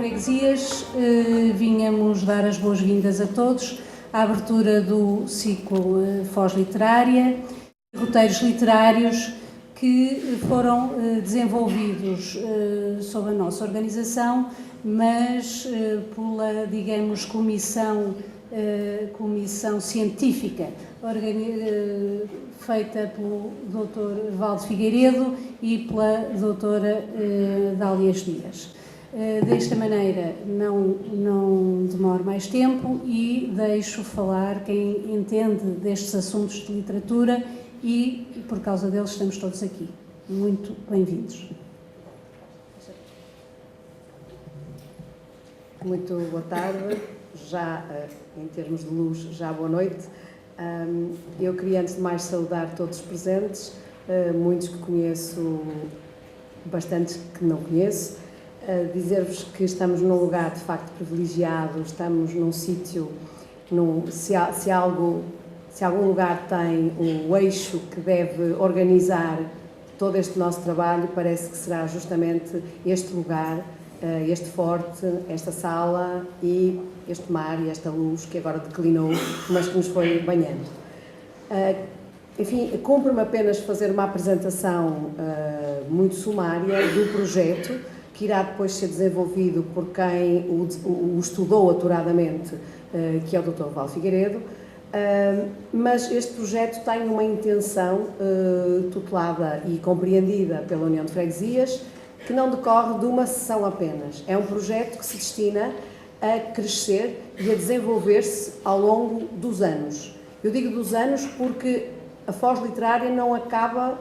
Freguesias, vínhamos dar as boas-vindas a todos à abertura do ciclo Foz Literária, roteiros literários que foram desenvolvidos sob a nossa organização, mas pela, digamos, comissão científica feita pelo Dr. Valdo Figueiredo e pela doutora Dálias Dias. Desta maneira não demoro mais tempo e deixo falar quem entende destes assuntos de literatura e por causa deles estamos todos aqui. Muito bem-vindos. Muito boa tarde, já em termos de luz, já boa noite. Eu queria antes de mais saudar todos os presentes, muitos que conheço, bastantes que não conheço, dizer-vos que estamos num lugar de facto privilegiado, estamos num sítio, se algum lugar tem um eixo que deve organizar todo este nosso trabalho, parece que será justamente este lugar, este forte, esta sala e este mar e esta luz que agora declinou, mas que nos foi banhando. Enfim, cumpre-me apenas fazer uma apresentação muito sumária do projeto, que irá depois ser desenvolvido por quem o estudou aturadamente, que é o Dr. Valdo Figueiredo, mas este projeto tem uma intenção tutelada e compreendida pela União de Freguesias, que não decorre de uma sessão apenas. É um projeto que se destina a crescer e a desenvolver-se ao longo dos anos. Eu digo dos anos porque a Foz Literária não acaba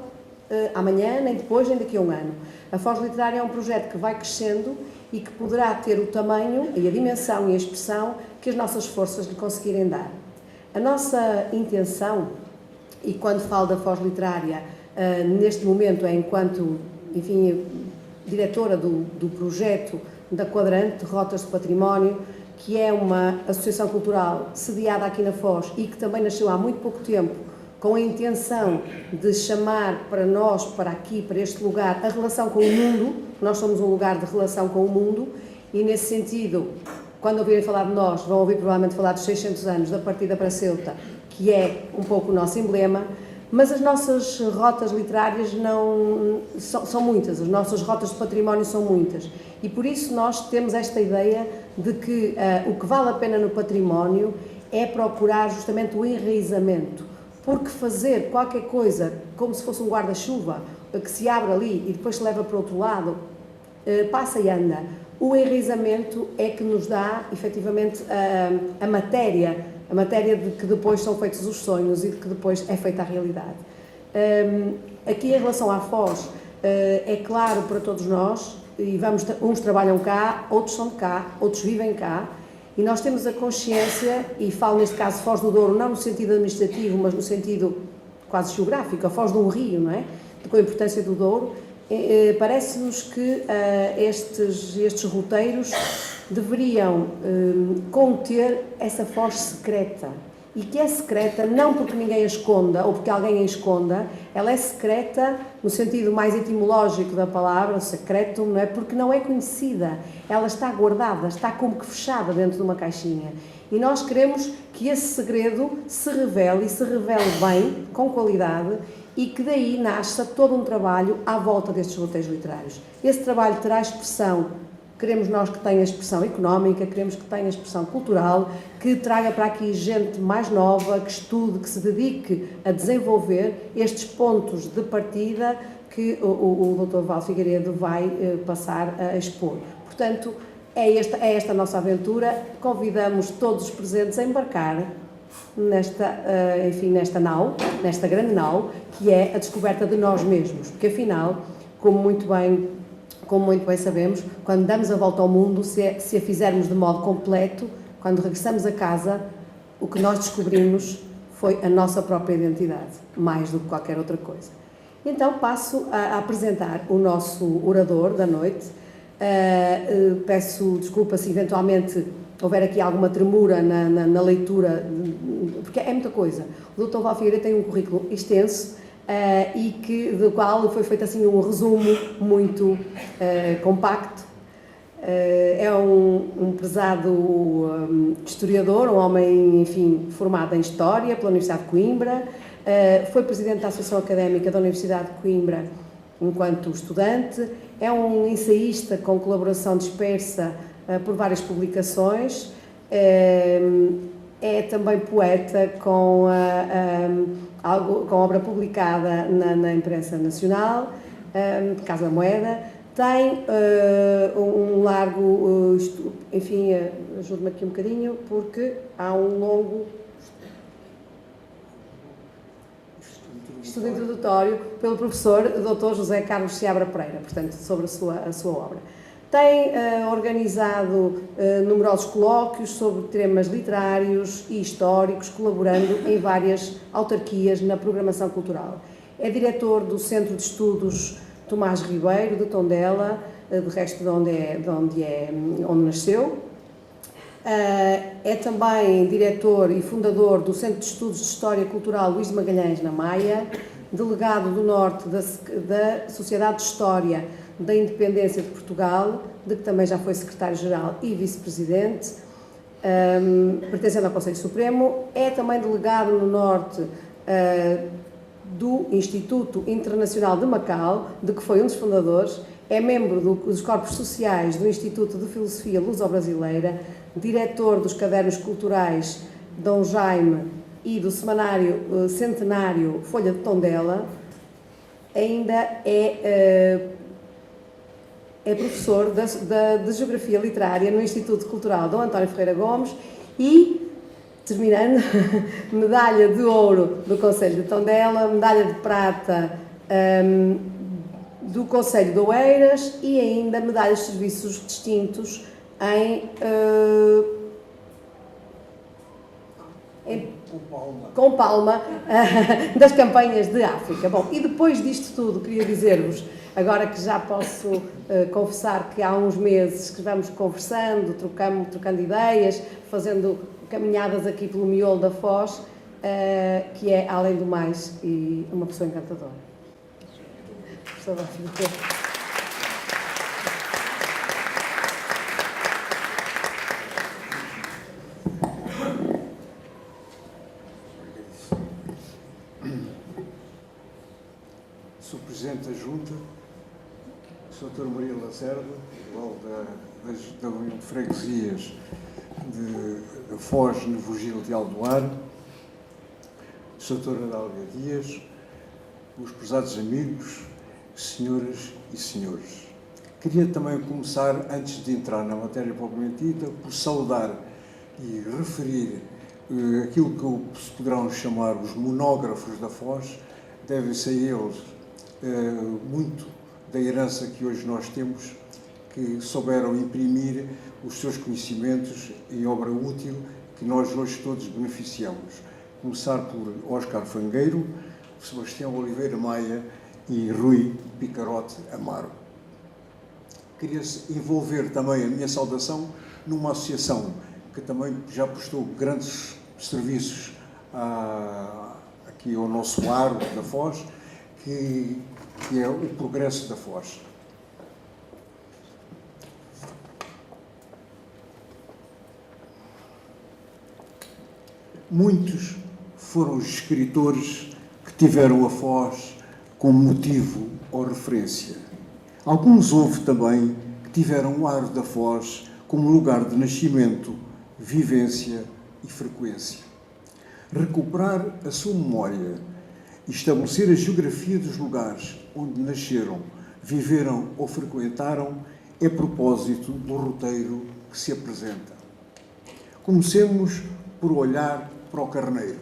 amanhã, nem depois, nem daqui a um ano. A Foz Literária é um projeto que vai crescendo e que poderá ter o tamanho e a dimensão e a expressão que as nossas forças lhe conseguirem dar. A nossa intenção, e quando falo da Foz Literária, neste momento é enquanto, enfim, diretora do projeto da Quadrante, Rotas de Património, que é uma associação cultural sediada aqui na Foz e que também nasceu há muito pouco tempo, com a intenção de chamar para nós, para aqui, para este lugar, a relação com o mundo. Nós somos um lugar de relação com o mundo e, nesse sentido, quando ouvirem falar de nós, vão ouvir provavelmente falar dos 600 anos da partida para Ceuta, que é um pouco o nosso emblema, mas as nossas rotas literárias são muitas, as nossas rotas de património são muitas e por isso nós temos esta ideia de que o que vale a pena no património é procurar justamente o enraizamento, porque fazer qualquer coisa como se fosse um guarda-chuva que se abre ali e depois se leva para o outro lado, passa e anda. O enraizamento é que nos dá, efetivamente, a matéria de que depois são feitos os sonhos e de que depois é feita a realidade. Aqui, em relação à Foz, é claro para todos nós, e uns trabalham cá, outros são de cá, outros vivem cá, e nós temos a consciência, e falo neste caso Foz do Douro, não no sentido administrativo, mas no sentido quase geográfico, a Foz de um rio, não é? Com a importância do Douro, parece-nos que estes roteiros deveriam conter essa Foz secreta, e que é secreta não porque ninguém a esconda ou porque alguém a esconda, ela é secreta no sentido mais etimológico da palavra, secretum, não é? Porque não é conhecida, ela está guardada, está como que fechada dentro de uma caixinha. E nós queremos que esse segredo se revele e se revele bem, com qualidade, e que daí nasça todo um trabalho à volta destes roteiros literários. Esse trabalho terá expressão. Queremos nós que tenha expressão económica, queremos que tenha expressão cultural, que traga para aqui gente mais nova, que estude, que se dedique a desenvolver estes pontos de partida que o Dr. Valdo Figueiredo vai passar a expor. Portanto, é esta a nossa aventura. Convidamos todos os presentes a embarcar nesta nau, nesta grande nau, que é a descoberta de nós mesmos, porque afinal, como muito bem sabemos, quando damos a volta ao mundo, se a fizermos de modo completo, quando regressamos a casa, o que nós descobrimos foi a nossa própria identidade, mais do que qualquer outra coisa. Então passo a apresentar o nosso orador da noite. Peço desculpa se eventualmente houver aqui alguma tremura na leitura, porque é muita coisa. O Dr. Valdo Figueiredo tem um currículo extenso, do qual foi feito assim um resumo muito compacto, É um prezado historiador, um homem, enfim, formado em História pela Universidade de Coimbra, foi presidente da Associação Académica da Universidade de Coimbra enquanto estudante, é um ensaísta com colaboração dispersa por várias publicações, é também poeta com obra publicada na imprensa nacional, Casa da Moeda, tem um largo, enfim, ajude-me aqui um bocadinho, porque há um longo estudo introdutório pelo professor Dr. José Carlos Seabra Pereira, portanto, sobre a sua obra. Tem organizado numerosos colóquios sobre temas literários e históricos, colaborando em várias autarquias na programação cultural. É diretor do Centro de Estudos Tomás Ribeiro, de Tondela, de resto de onde nasceu. É também diretor e fundador do Centro de Estudos de História Cultural Luís de Magalhães, na Maia, delegado do Norte da Sociedade de História da Independência de Portugal, de que também já foi secretário-geral e vice-presidente, pertencendo ao Conselho Supremo. É também delegado no Norte do Instituto Internacional de Macau, de que foi um dos fundadores, é membro dos corpos sociais do Instituto de Filosofia Luso-Brasileira, diretor dos Cadernos Culturais Dom Jaime e do Semanário Centenário Folha de Tondela. Ainda é professor de Geografia Literária no Instituto Cultural Dom António Ferreira Gomes e, terminando, medalha de ouro do Conselho de Tondela, medalha de prata do Conselho de Oeiras e ainda medalhas de serviços distintos com palma das campanhas de África. Bom, e depois disto tudo, queria dizer-vos, agora que já posso confessar que há uns meses que vamos conversando, trocando ideias, fazendo caminhadas aqui pelo miolo da Foz, que é, além do mais, e uma pessoa encantadora. Sou Presidente da Junta, sou Dr. Maria Lacerda, igual da União de Freguesias de Foz, no Virgílio de Aldoar, sou Dr. Adália Dias, meus prezados amigos, senhoras e senhores. Queria também começar, antes de entrar na matéria propriamente dita, por saudar e referir aquilo que se poderão chamar os monógrafos da Foz. Devem-se a eles muito da herança que hoje nós temos, que souberam imprimir os seus conhecimentos em obra útil que nós hoje todos beneficiamos. Começar por Óscar Fangueiro, Sebastião Oliveira Maia e Rui Picarote Amaro. Queria envolver também a minha saudação numa associação que também já prestou grandes serviços aqui ao nosso aro da Foz, que é o Progresso da Foz. Muitos foram os escritores que tiveram a Foz como motivo ou referência. Alguns houve também que tiveram o aro da Foz como lugar de nascimento, vivência e frequência. Recuperar a sua memória e estabelecer a geografia dos lugares onde nasceram, viveram ou frequentaram é propósito do roteiro que se apresenta. Comecemos por olhar para o Carneiro.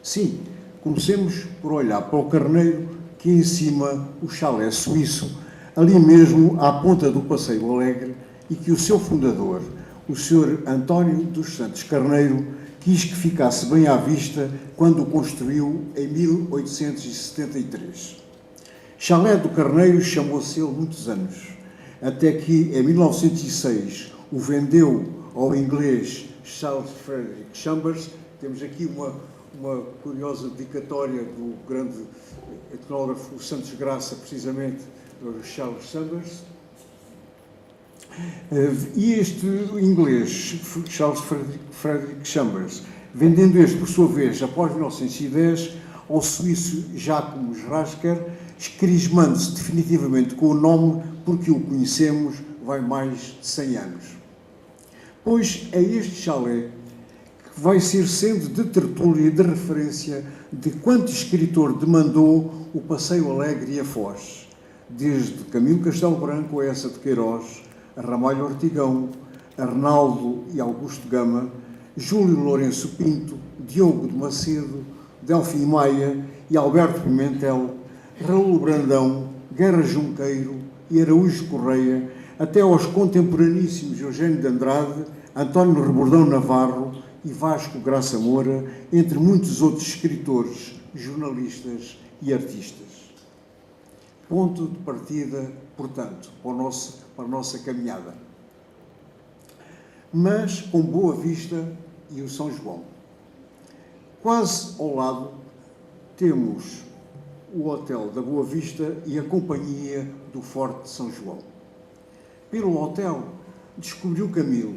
Sim, comecemos por olhar para o Carneiro, que em cima o chalé suíço, ali mesmo à ponta do Passeio Alegre, e que o seu fundador, o Sr. António dos Santos Carneiro, quis que ficasse bem à vista quando o construiu em 1873. Chalé do Carneiro chamou-se ele muitos anos, até que em 1906 o vendeu ao inglês Charles Frederick Chambers. Temos aqui uma curiosa dedicatória do grande etnógrafo Santos Graça, precisamente, do Charles Chambers. E este inglês, Charles Frederick Chambers, vendendo este, por sua vez, após 1910, ao suíço Jacques Rasker, escrismando-se definitivamente com o nome porque o conhecemos vai mais de 100 anos. Pois é este chalé que vai ser sendo de tertúlia e de referência de quanto escritor demandou o passeio alegre e a Foz, desde Camilo Castelo Branco a Eça de Queiroz, a Ramalho Ortigão, Arnaldo e Augusto Gama, Júlio Lourenço Pinto, Diogo de Macedo, Delfim Maia e Alberto Pimentel, Raul Brandão, Guerra Junqueiro e Araújo Correia, até aos contemporaníssimos Eugênio de Andrade, António Rebordão Navarro e Vasco Graça Moura, entre muitos outros escritores, jornalistas e artistas. Ponto de partida, portanto, para a nossa caminhada. Mas com Boa Vista e o São João. Quase ao lado temos o Hotel da Boa Vista e a Companhia do Forte de São João. Pelo hotel, descobriu Camilo,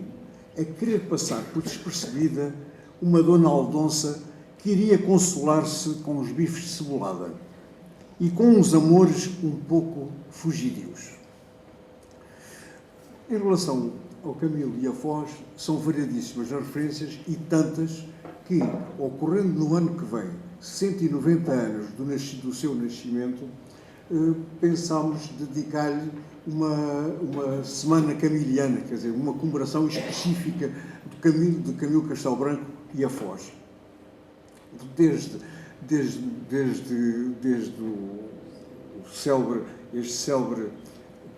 a querer passar por despercebida, uma dona Aldonça que iria consolar-se com os bifes de cebolada e com uns amores um pouco fugidios. Em relação ao Camilo e a Foz, são variadíssimas as referências e tantas que, ocorrendo no ano que vem, 190 anos do seu nascimento, pensámos dedicar-lhe uma semana camiliana, quer dizer, uma comemoração específica de Camilo Castelo Branco e a Foz. Desde este célebre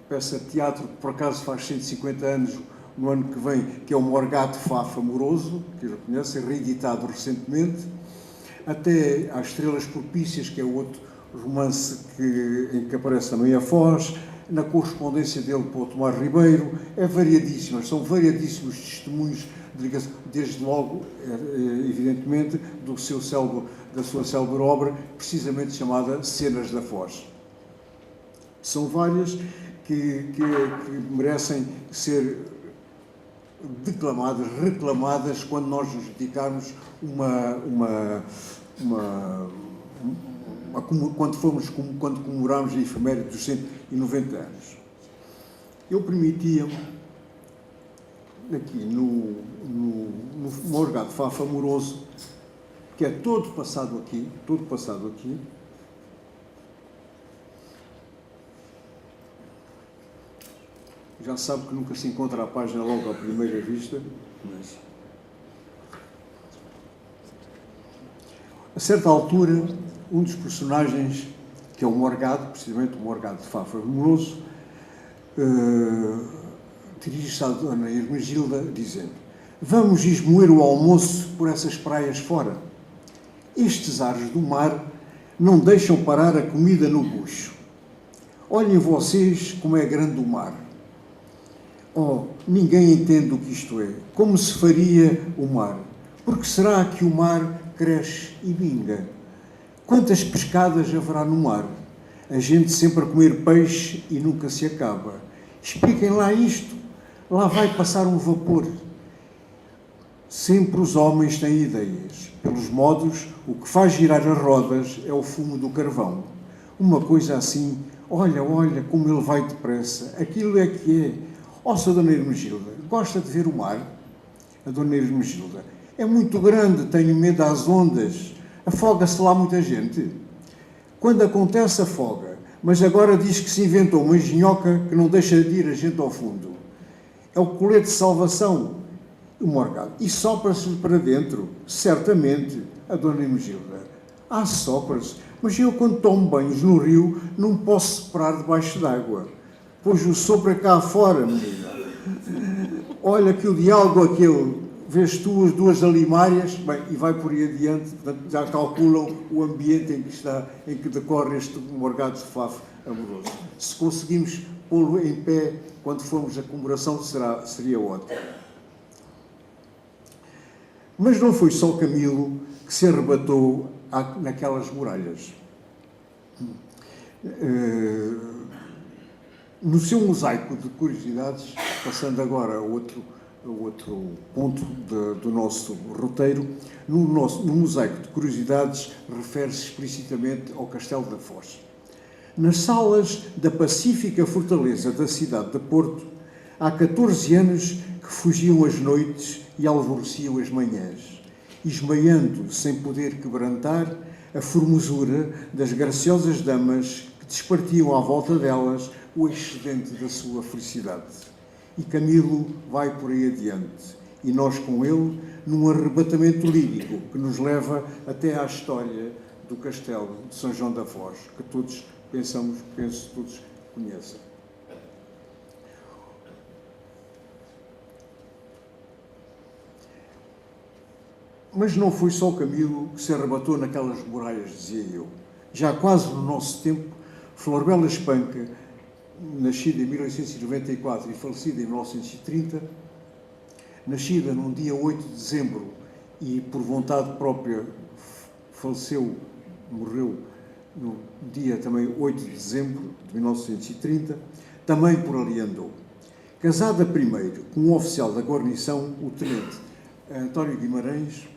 peça de teatro, que por acaso faz 150 anos no ano que vem, que é o Morgado Fafo Amoroso, que já conhecem, reeditado recentemente, até às Estrelas Propícias, que é outro romance em que aparece também a Foz, na correspondência dele para o Tomás Ribeiro, são variadíssimos testemunhos, desde logo, evidentemente, da sua célebre obra, precisamente chamada Cenas da Foz. São várias que merecem ser declamadas, reclamadas, quando nós nos dedicarmos quando comemoramos a efeméride dos 190 anos. Eu permitia-me, aqui no Morgado Fafo Amoroso, que é todo passado aqui, já sabe que nunca se encontra a página logo à primeira vista, mas a certa altura, um dos personagens, que é o Morgado, precisamente o Morgado de Fafo Amoroso, dirige-se à dona Hermesgilda, dizendo: vamos esmoer o almoço por essas praias fora. Estes ares do mar não deixam parar a comida no bucho. Olhem vocês como é grande o mar. Oh, ninguém entende o que isto é. Como se faria o mar? Porque será que o mar cresce e minga? Quantas pescadas haverá no mar? A gente sempre a comer peixe e nunca se acaba. Expliquem lá isto. Lá vai passar um vapor. Sempre os homens têm ideias. Pelos modos, o que faz girar as rodas é o fumo do carvão. Uma coisa assim, olha como ele vai depressa. Aquilo é que é. Sra. Dona Hermesgilda, gosta de ver o mar? A Dona Hermesgilda: é muito grande, tenho medo às ondas. Afoga-se lá muita gente. Quando acontece, afoga. Mas agora diz que se inventou uma engenhoca que não deixa de ir a gente ao fundo. É o colete de salvação. O Morgado: e sopra-se para dentro? Certamente. A Dona Hermesgilda: sopra-se. Mas eu, quando tomo banhos no rio, não posso separar debaixo d'água. Pois o sopro é cá fora, menina. Olha que o diálogo aquele, vês tu as duas alimárias, bem, e vai por aí adiante, portanto, já calculam o ambiente em que decorre este Morgado de Fafo Amoroso. Se conseguimos pô-lo em pé quando formos à comemoração, seria ótimo. Mas não foi só Camilo que se arrebatou naquelas muralhas. No seu mosaico de curiosidades, passando agora a outro ponto do nosso roteiro, no mosaico de curiosidades refere-se explicitamente ao Castelo da Foz. Nas salas da pacífica fortaleza da cidade de Porto, há 14 anos que fugiam as noites e alvoreciam as manhãs, esmaiando, sem poder quebrantar, a formosura das graciosas damas que despartiam à volta delas o excedente da sua felicidade. E Camilo vai por aí adiante, e nós com ele, num arrebatamento lírico que nos leva até à história do Castelo de São João da Foz, que todos penso todos conhecem. Mas não foi só Camilo que se arrebatou naquelas muralhas, dizia eu. Já quase no nosso tempo, Florbela Espanca, nascida em 1894 e falecida em 1930, nascida num dia 8 de dezembro e por vontade própria morreu no dia também 8 de dezembro de 1930, também por ali andou. Casada primeiro com um oficial da guarnição, o tenente António Guimarães,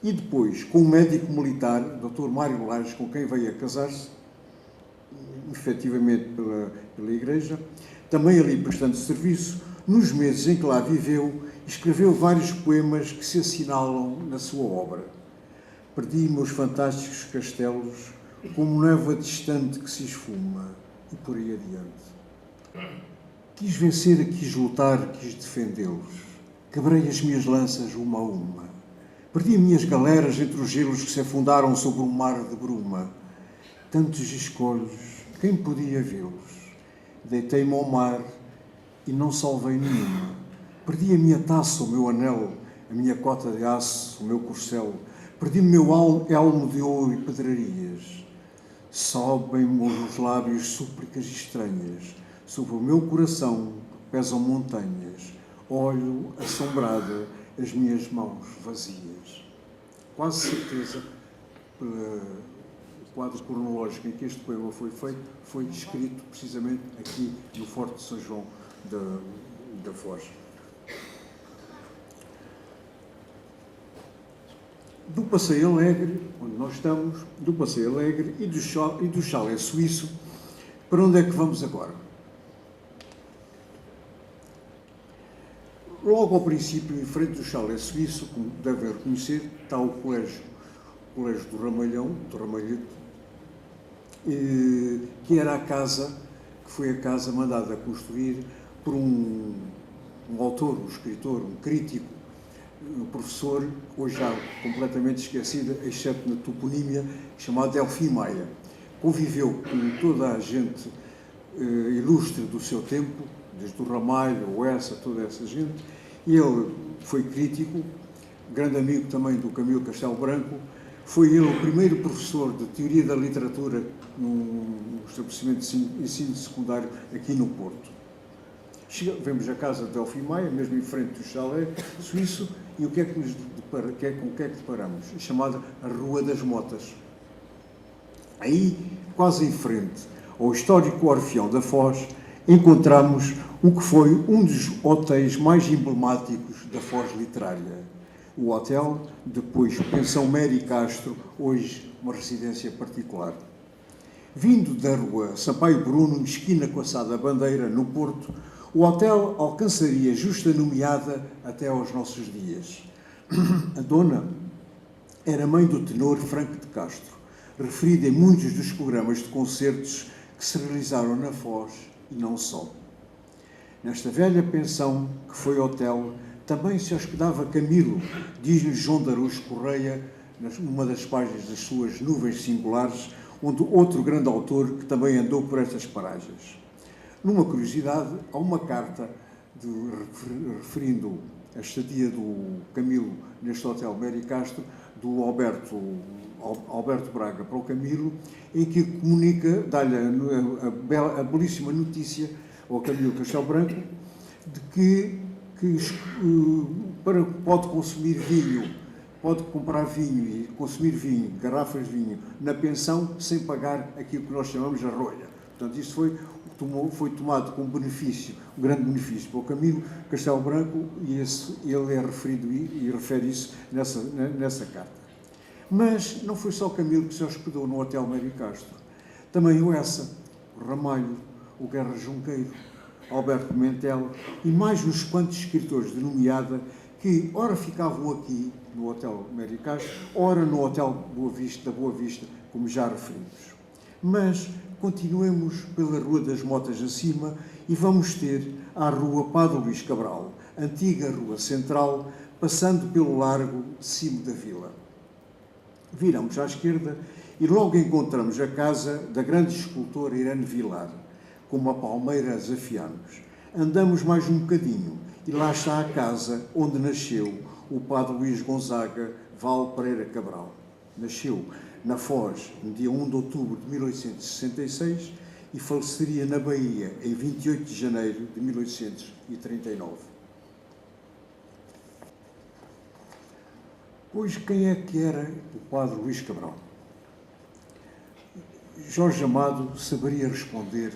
e depois com um médico militar, Dr. Mário Lages, com quem veio a casar-se, efetivamente pela Igreja, também ali prestando serviço, nos meses em que lá viveu, escreveu vários poemas que se assinalam na sua obra. Perdi meus fantásticos castelos, como névoa distante que se esfuma, e por aí adiante. Quis vencer, quis lutar, quis defendê-los. Quebrei as minhas lanças uma a uma. Perdi minhas galeras entre os gelos que se afundaram sobre um mar de bruma. Tantos escolhos, quem podia vê-los? Deitei-me ao mar e não salvei nenhuma. Perdi a minha taça, o meu anel, a minha cota de aço, o meu corcel. Perdi o meu elmo de ouro e pedrarias. Sobem-me os lábios súplicas estranhas. Sobre o meu coração pesam montanhas. Olho, assombrada, as minhas mãos vazias. Quase certeza, pelo quadro cronológico em que este poema foi feito, foi escrito precisamente aqui no Forte de São João da Foz. Do Passeio Alegre, onde nós estamos, do Passeio Alegre e do chalé suíço, para onde é que vamos agora? Logo ao princípio, em frente do chalé suíço, como devem reconhecer, está o colégio do Ramalhão, do Ramalhete, que era a casa, que foi a casa mandada a construir por um autor, um escritor, um crítico, um professor, hoje já completamente esquecido, exceto na toponímia, chamado Delfim Maia. Conviveu com toda a gente ilustre do seu tempo, desde o Ramalho, o Essa, toda essa gente, e ele foi crítico, grande amigo também do Camilo Castelo Branco, foi ele o primeiro professor de Teoria da Literatura num estabelecimento de ensino secundário aqui no Porto. Vemos a casa de Delfim Maia, mesmo em frente do chalé suíço, e o que é que com o que é que deparamos? Chamada a Rua das Motas. Aí, quase em frente ao histórico Orfeão da Foz, encontramos o que foi um dos hotéis mais emblemáticos da Foz literária. O hotel, depois Pensão Mary Castro, hoje uma residência particular. Vindo da rua Sampaio Bruno, esquina com a Sá da Bandeira, no Porto, o hotel alcançaria justa nomeada até aos nossos dias. A dona era mãe do tenor Franco de Castro, referido em muitos dos programas de concertos que se realizaram na Foz e não só. Nesta velha pensão, que foi hotel, também se hospedava Camilo, diz-nos João Darus Correia, numa das páginas das suas Nuvens Singulares, onde outro grande autor que também andou por estas paragens. Numa curiosidade, há uma carta referindo a estadia do Camilo neste hotel Mary Castro, do Alberto Braga para o Camilo, em que comunica, dá-lhe a belíssima notícia ao Camilo Castelo Branco de que pode consumir vinho, pode comprar vinho e consumir vinho, garrafas de vinho, na pensão, sem pagar aquilo que nós chamamos de rolha. Portanto, isso foi foi tomado como benefício, um grande benefício para o Camilo Castelo Branco, e ele é referido e refere isso nessa carta. Mas não foi só o Camilo que se hospedou no Hotel Mário Castro. Também o Essa, o Ramalho, o Guerra Junqueiro, Alberto Pimentel e mais uns quantos escritores de nomeada que ora ficavam aqui no Hotel Mário Castro, ora no Hotel da Boa Vista, como já referimos. Mas continuemos pela Rua das Motas acima e vamos ter a Rua Padre Luís Cabral, antiga Rua Central, passando pelo Largo de Cimo da Vila. Viramos à esquerda e logo encontramos a casa da grande escultora Irene Vilar, com uma palmeira a desafiar-nos. Andamos mais um bocadinho e lá está a casa onde nasceu o Padre Luís Gonzaga Val Pereira Cabral. Nasceu na Foz no dia 1 de outubro de 1866 e faleceria na Bahia em 28 de janeiro de 1839. Pois quem é que era o Padre Luís Cabral? Jorge Amado saberia responder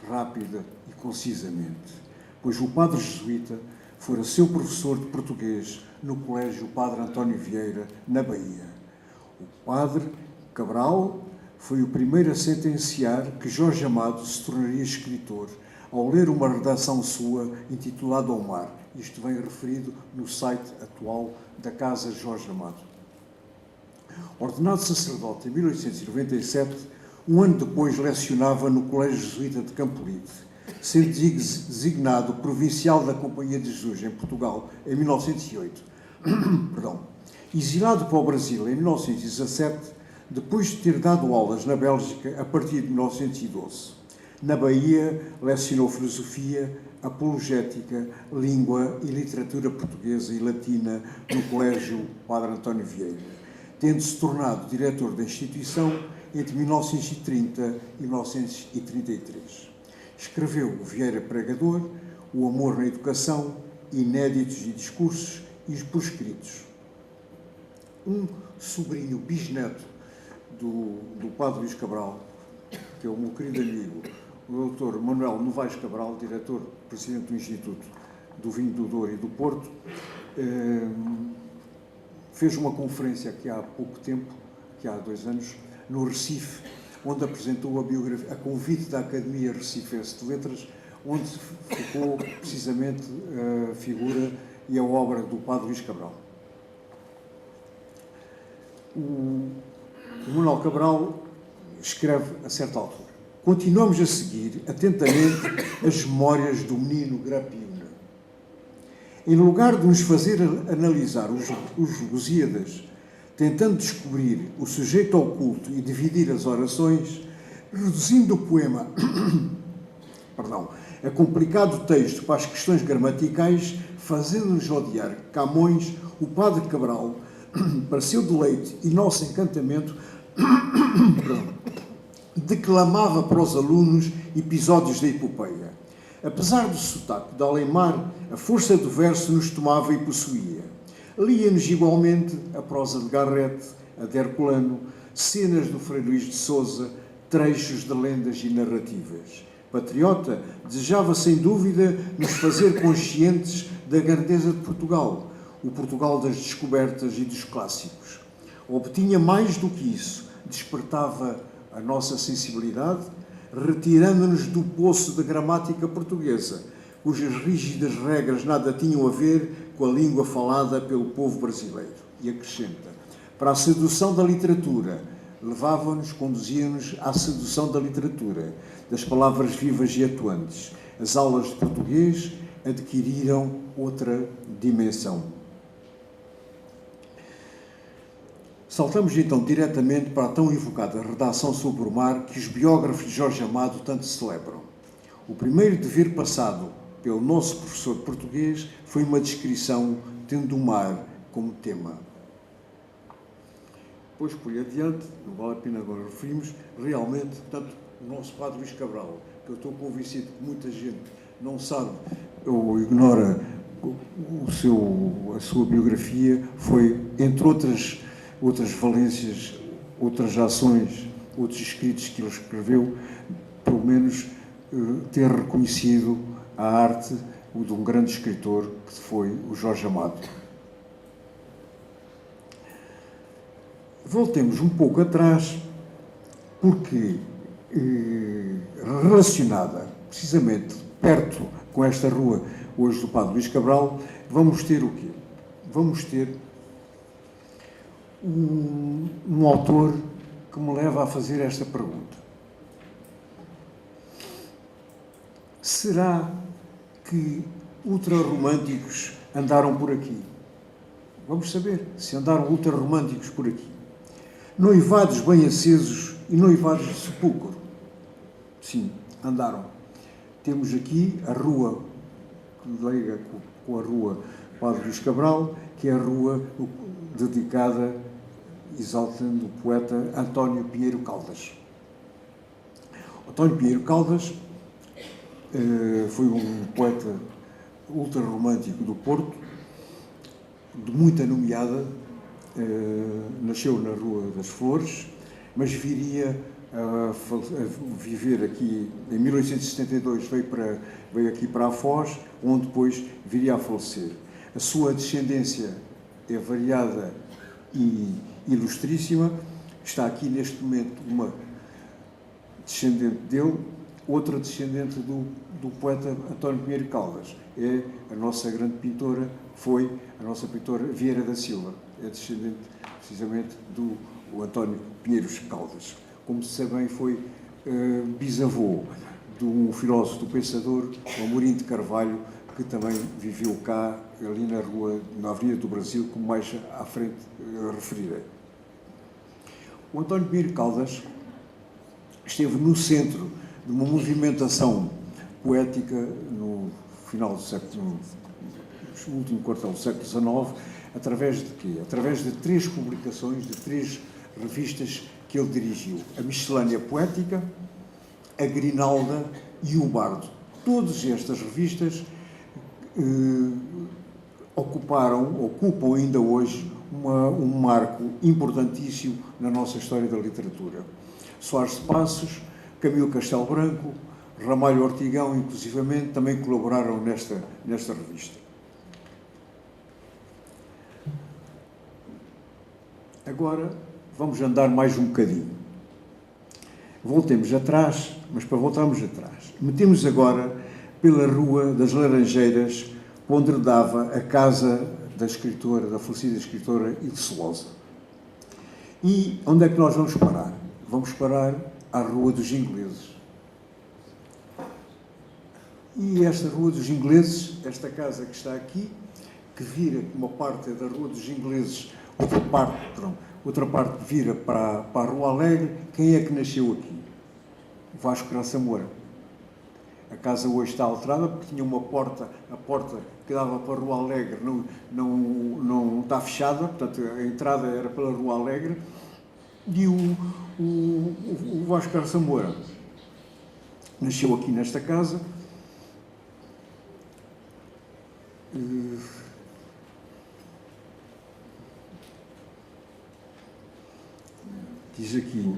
rápida e concisamente, pois o padre jesuíta fora seu professor de português no Colégio Padre António Vieira, na Bahia. O Padre Cabral foi o primeiro a sentenciar que Jorge Amado se tornaria escritor ao ler uma redação sua intitulada Ao Mar. Isto vem referido no site atual da Casa Jorge Amado. Ordenado sacerdote em 1897, um ano depois lecionava no Colégio Jesuíta de Campolide, sendo designado provincial da Companhia de Jesus em Portugal em 1908. Exilado para o Brasil em 1917, depois de ter dado aulas na Bélgica a partir de 1912. Na Bahia, lecionou filosofia, apologética, língua e literatura portuguesa e latina no Colégio Padre António Vieira, tendo-se tornado diretor da instituição entre 1930 e 1933. Escreveu o Vieira Pregador, O Amor na Educação, Inéditos e Discursos e os Proscritos. Um sobrinho bisneto do Padre Luís Cabral, que é o meu querido amigo, o Dr. Manuel Novaes Cabral, diretor, presidente do Instituto do Vinho do Douro e do Porto, fez uma conferência aqui há pouco tempo, que há 2 anos, no Recife, onde apresentou a biografia, a convite da Academia Recifense de Letras, onde ficou precisamente a figura e a obra do Padre Luís Cabral. O Manuel Cabral escreve a certa altura: continuamos a seguir atentamente as memórias do menino Grapina. Em lugar de nos fazer analisar os Lusíadas, tentando descobrir o sujeito oculto e dividir as orações, reduzindo o poema a complicado texto para as questões gramaticais, fazendo-nos odiar Camões, o Padre Cabral, para seu deleite e nosso encantamento, declamava para os alunos episódios da epopeia. Apesar do sotaque de Alemar, a força do verso nos tomava e possuía. Lia-nos igualmente a prosa de Garrett, a de Herculano, cenas do Frei Luís de Sousa, trechos de lendas e narrativas. Patriota, desejava sem dúvida nos fazer conscientes da grandeza de Portugal, o Portugal das descobertas e dos clássicos. Obtinha mais do que isso, despertava a nossa sensibilidade, retirando-nos do poço da gramática portuguesa, cujas rígidas regras nada tinham a ver com a língua falada pelo povo brasileiro. E acrescenta: para a sedução da literatura, levava-nos, conduzia-nos à sedução da literatura, das palavras vivas e atuantes. As aulas de português adquiriram outra dimensão. Saltamos então diretamente para a tão invocada redação sobre o mar que os biógrafos de Jorge Amado tanto celebram. O primeiro dever passado pelo nosso professor de português foi uma descrição tendo o mar como tema. Depois, por aí adiante, não vale a pena agora referirmos, realmente, portanto, o nosso Padre Luís Cabral, que eu estou convencido que muita gente não sabe ou ignora a sua biografia, foi, entre outras valências, outras ações, outros escritos que ele escreveu, pelo menos ter reconhecido a arte de um grande escritor que foi o Jorge Amado. Voltemos um pouco atrás, porque relacionada precisamente perto com esta rua hoje do Padre Luís Cabral, vamos ter o quê? Vamos ter um autor que me leva a fazer esta pergunta. Será que ultrarromânticos andaram por aqui? Vamos saber se andaram ultrarromânticos por aqui. Noivados bem acesos e noivados de sepulcro. Sim, andaram. Temos aqui a rua que liga com a rua Padre Luís Cabral, que é a rua dedicada, exaltando o poeta António Pinheiro Caldas. António Pinheiro Caldas foi um poeta ultrarromântico do Porto, de muita nomeada, nasceu na Rua das Flores, mas viria a viver aqui, em 1872 veio aqui para a Foz, onde depois viria a falecer. A sua descendência é variada e ilustríssima. Está aqui neste momento uma descendente dele, outra descendente do poeta António Pinheiro Caldas. É a nossa grande pintora, foi a nossa pintora Vieira da Silva, é descendente precisamente do António Pinheiros Caldas. Como se sabe bem, foi bisavô de um filósofo, do pensador, Amorim de Carvalho, que também viveu cá, ali na Avenida do Brasil, como mais à frente referirei. O António Pinheiro Caldas esteve no centro de uma movimentação poética no final do século, no último quarto do século XIX, através de quê? Através de 3 publicações, de 3 revistas que ele dirigiu: a Miscelânea Poética, a Grinalda e o Bardo. Todas estas revistas ocupam ainda hoje um marco importantíssimo na nossa história da literatura. Soares de Passos, Camilo Castelo Branco, Ramalho Ortigão, inclusivamente, também colaboraram nesta revista. Agora vamos andar mais um bocadinho. Voltemos atrás, mas para voltarmos atrás, metemos agora pela Rua das Laranjeiras, onde dava a casa da escritora, da falecida escritora Ilse Sousa. E onde é que nós vamos parar? Vamos parar à Rua dos Ingleses. E esta Rua dos Ingleses, esta casa que está aqui, que vira uma parte da Rua dos Ingleses, outra parte vira para a Rua Alegre. Quem é que nasceu aqui? Vasco Graça Moura. A casa hoje está alterada porque tinha uma porta, a porta que dava para a Rua Alegre não está fechada, portanto a entrada era pela Rua Alegre, e o Vasco Graça Moura nasceu aqui nesta casa. Diz aqui: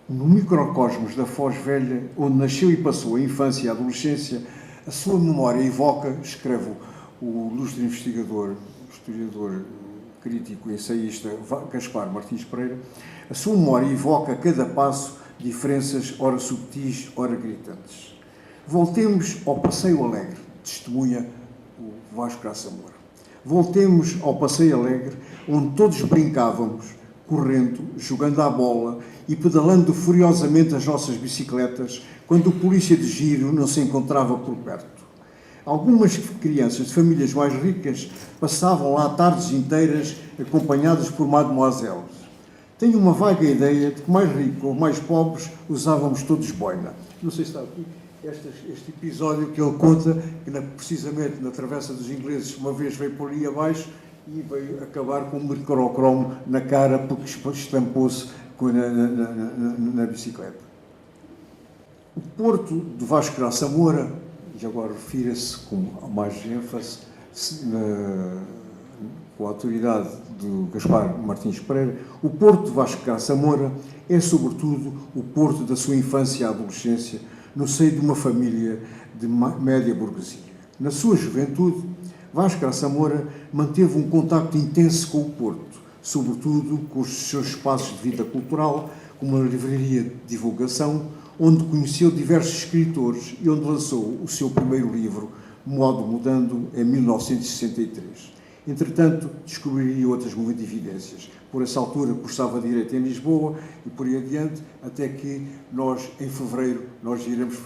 no microcosmos da Foz Velha, onde nasceu e passou a infância e a adolescência, a sua memória evoca, escreve o ilustre investigador, historiador, crítico e ensaísta Gaspar Martins Pereira, a sua memória evoca a cada passo diferenças ora subtis, ora gritantes. Voltemos ao Passeio Alegre, testemunha o Vasco Graça Moura. Voltemos ao Passeio Alegre, onde todos brincávamos, correndo, jogando à bola e pedalando furiosamente as nossas bicicletas, quando o polícia de giro não se encontrava por perto. Algumas crianças de famílias mais ricas passavam lá tardes inteiras acompanhadas por mademoiselles. Tenho uma vaga ideia de que mais ricos ou mais pobres usávamos todos boina. Não sei se está aqui este episódio que ele conta, que precisamente na Travessa dos Ingleses uma vez veio por aí abaixo e veio acabar com um microcromo na cara porque estampou-se na bicicleta. O Porto de Vasco Graça Moura, e agora refira-se com mais ênfase, com a autoridade de Gaspar Martins Pereira, o Porto de Vasco Graça Moura é, sobretudo, o Porto da sua infância e adolescência, no seio de uma família de média burguesia. Na sua juventude, Vasco Graça Moura manteve um contacto intenso com o Porto, sobretudo com os seus espaços de vida cultural, como a livraria de divulgação, onde conheceu diversos escritores e onde lançou o seu primeiro livro, Modo Mudando, em 1963. Entretanto, descobriria outras evidências. Por essa altura, cursava Direito em Lisboa e por aí adiante, até que nós, em fevereiro, nós iremos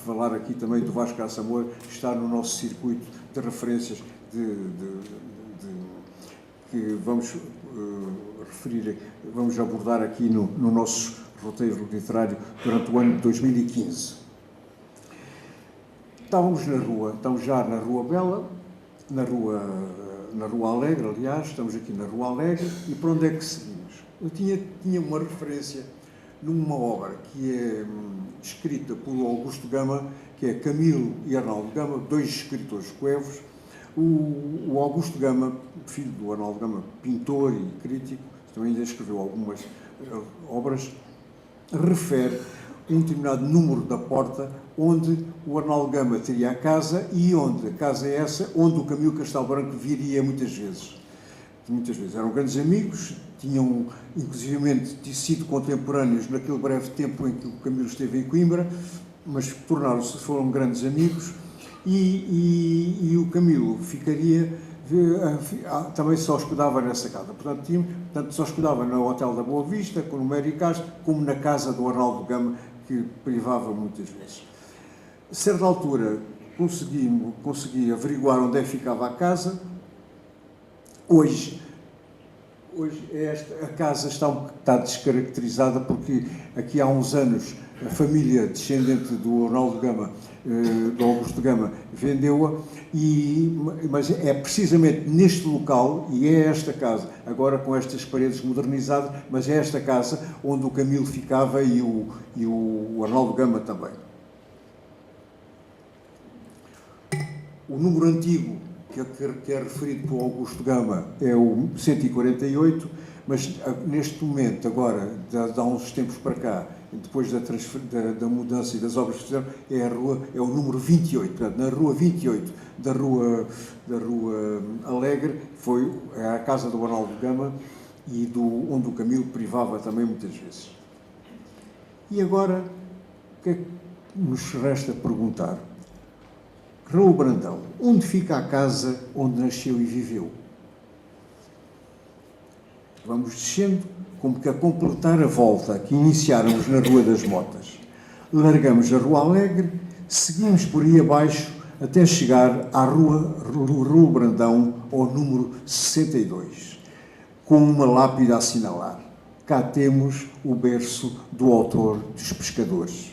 falar aqui também do Vasco Graça Moura, que está no nosso circuito de referências que vamos referir, vamos abordar aqui no nosso roteiro literário durante o ano de 2015. Estamos já na Rua Bela, na Rua Alegre, aliás, estamos aqui na Rua Alegre, e para onde é que seguimos? Eu tinha uma referência numa obra que é escrita por Augusto Gama, que é Camilo e Arnaldo Gama, dois escritores coevos. O Augusto Gama, filho do Arnaldo Gama, pintor e crítico, também ainda escreveu algumas obras, refere um determinado número da porta onde o Arnaldo Gama teria a casa e onde a casa é essa, onde o Camilo Castelo Branco viria muitas vezes. Eram grandes amigos, tinham inclusivamente sido contemporâneos naquele breve tempo em que o Camilo esteve em Coimbra, mas foram grandes amigos e o Camilo também se hospedava nessa casa. Portanto, se hospedava no Hotel da Boa Vista, com o Mério Castro, como na casa do Arnaldo Gama, que privava muitas vezes. A certa altura, consegui averiguar onde é que ficava a casa. Hoje a casa está descaracterizada porque aqui há uns anos a família descendente do Arnaldo Gama, do Augusto Gama, vendeu-a, mas é precisamente neste local, e é esta casa, agora com estas paredes modernizadas, mas é esta casa onde o Camilo ficava e o Arnaldo Gama também. O número antigo que é referido por Augusto Gama é o 148, mas neste momento, agora, de há uns tempos para cá, depois da mudança e das obras que fizeram, é o número 28. Portanto, na Rua 28 da Rua Alegre é a casa do Arnaldo Gama e onde o Camilo privava também muitas vezes. E agora, o que é que nos resta perguntar? Raul Brandão, onde fica a casa onde nasceu e viveu? Vamos descendo, como que a completar a volta que iniciáramos na Rua das Motas. Largamos a Rua Alegre, seguimos por aí abaixo até chegar à Rua Raul Brandão, ao número 62, com uma lápide a assinalar. Cá temos o berço do autor dos Pescadores.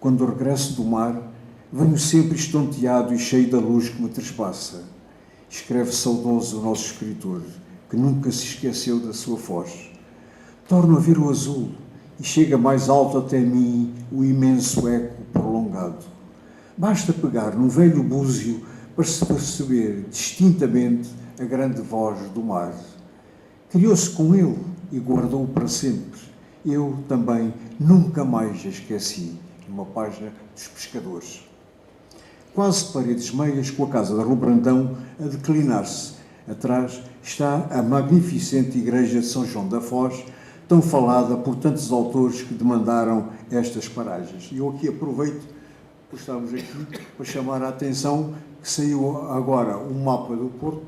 Quando regresso do mar, venho sempre estonteado e cheio da luz que me trespassa. Escreve saudoso o nosso escritor, que nunca se esqueceu da sua foz. Torno a ver o azul e chega mais alto até mim o imenso eco prolongado. Basta pegar num velho búzio para se perceber distintamente a grande voz do mar. Criou-se com ele e guardou-o para sempre. Eu também nunca mais a esqueci. Numa página dos Pescadores. Quase paredes meias com a casa da Rua Brandão a declinar-se. Atrás está a magnificente igreja de São João da Foz, tão falada por tantos autores que demandaram estas paragens. E eu aqui aproveito, por estarmos aqui, para chamar a atenção que saiu agora um mapa do Porto,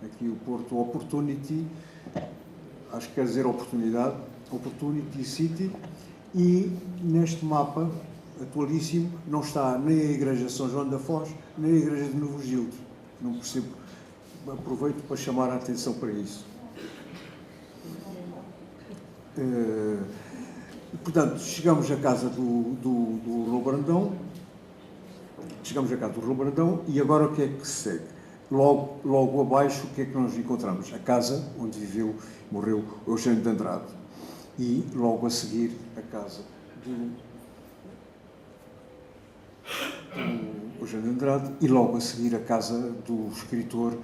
aqui o Porto Opportunity, acho que quer dizer oportunidade, Opportunity City, e neste mapa atualíssimo não está nem a Igreja de São João da Foz, nem a Igreja de Novo Gildo. Não percebo. Aproveito para chamar a atenção para isso. Portanto, chegamos à casa do Raul Brandão. E agora o que é que se segue? Logo abaixo, o que é que nós encontramos? A casa onde morreu Eugênio de Andrade. E logo a seguir a casa do Eugênio de Andrade, e logo a seguir a casa do escritor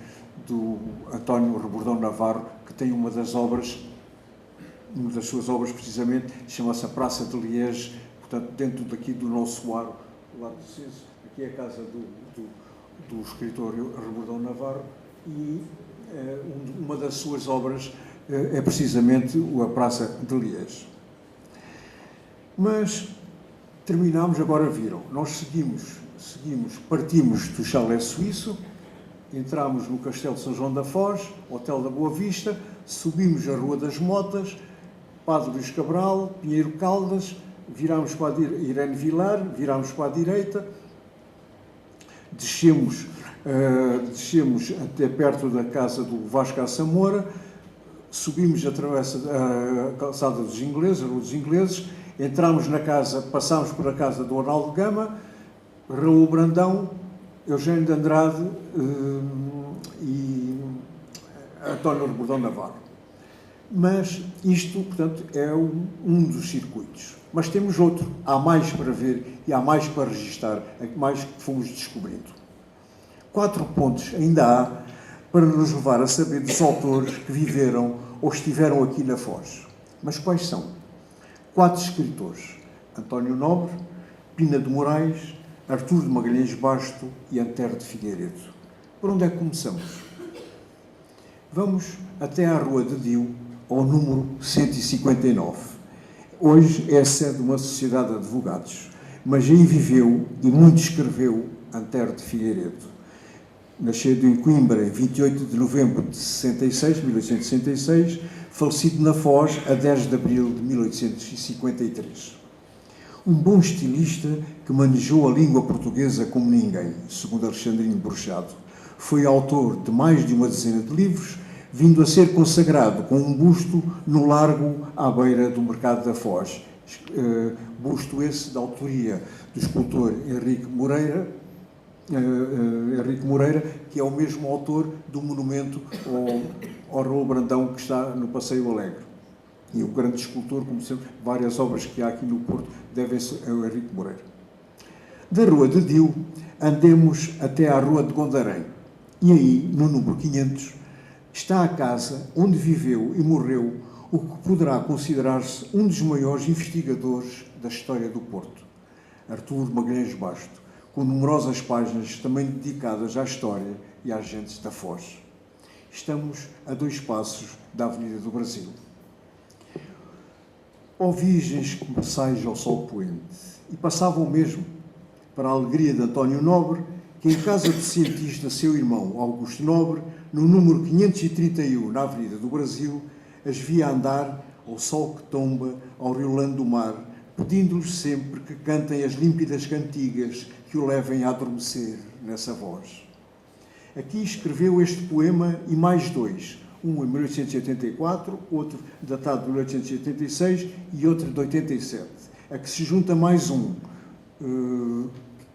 do António Rebordão Navarro, que tem uma das suas obras precisamente, chama-se a Praça de Liege, portanto, dentro daqui do nosso aro, do lado de Ceso, aqui é a casa do escritor Rebordão Navarro, e uma das suas obras é precisamente a Praça de Liege. Mas terminámos, agora viram, nós seguimos, partimos do chalé suíço, entramos no Castelo de São João da Foz, Hotel da Boa Vista, subimos a Rua das Motas, Padre Luís Cabral, Pinheiro Caldas, virámos para a Irene Vilar, virámos para a direita, descemos até perto da casa do Vasco à Samora, subimos a calçada dos ingleses, a Rua dos Ingleses, entramos na casa, passámos por a casa do Arnaldo Gama, Raul Brandão, Eugênio de Andrade e António Rebordão Navarro. Mas isto, portanto, é um dos circuitos. Mas temos outro, há mais para ver e há mais para registar, mais que fomos descobrindo. 4 pontos ainda há para nos levar a saber dos autores que viveram ou estiveram aqui na Foz. Mas quais são? 4 escritores: António Nobre, Pina de Moraes, Artur de Magalhães Basto e Antero de Figueiredo. Por onde é que começamos? Vamos até à Rua de Dio, ao número 159. Hoje é a sede de uma sociedade de advogados, mas aí viveu e muito escreveu Antero de Figueiredo. Nascido em Coimbra em 28 de novembro de 1866, falecido na Foz a 10 de abril de 1853. Um bom estilista que manejou a língua portuguesa como ninguém, segundo Alexandrino Bruxado. Foi autor de mais de uma dezena de livros, vindo a ser consagrado com um busto no largo à beira do Mercado da Foz. Busto esse da autoria do escultor Henrique Moreira, que é o mesmo autor do monumento ao Raul Brandão que está no Passeio Alegre. E o grande escultor, como sempre, várias obras que há aqui no Porto devem-se ao Henrique Moreira. Da Rua de Dio, andemos até à Rua de Gondarém. E aí, no número 500, está a casa onde viveu e morreu o que poderá considerar-se um dos maiores investigadores da história do Porto, Artur Magalhães Basto, com numerosas páginas também dedicadas à história e às gentes da Foz. Estamos a 2 passos da Avenida do Brasil. Ó virgens começais ao sol poente, e passavam mesmo, para a alegria de António Nobre, que em casa de cientista seu irmão Augusto Nobre, no número 531, na Avenida do Brasil, as via andar ao sol que tomba, ao riolando do mar, pedindo-lhes sempre que cantem as límpidas cantigas que o levem a adormecer nessa voz. Aqui escreveu este poema e mais 2, um em 1884, outro datado de 1886 e outro de 87, a que se junta mais um,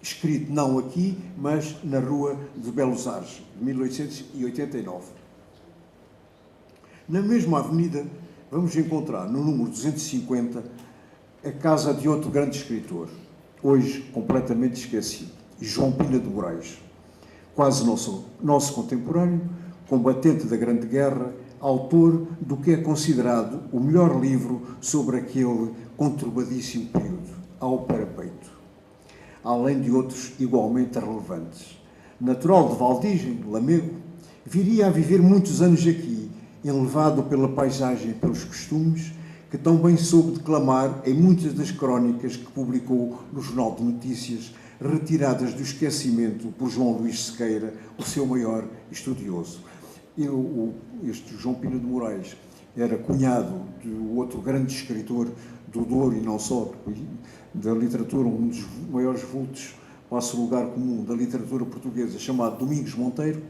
escrito não aqui, mas na Rua de Belos Ares, de 1889. Na mesma avenida, vamos encontrar, no número 250, a casa de outro grande escritor, hoje completamente esquecido, João Pina de Moraes, quase nosso contemporâneo, combatente da Grande Guerra, autor do que é considerado o melhor livro sobre aquele conturbadíssimo período, Ao Parapeito, além de outros igualmente relevantes. Natural de Valdigem, Lamego, viria a viver muitos anos aqui, enlevado pela paisagem e pelos costumes, que tão bem soube declamar em muitas das crónicas que publicou no Jornal de Notícias, retiradas do esquecimento por João Luís Sequeira, o seu maior estudioso. Este João Pina de Moraes era cunhado do outro grande escritor do Douro e não só, da literatura, um dos maiores vultos, passa o lugar comum da literatura portuguesa, chamado Domingos Monteiro,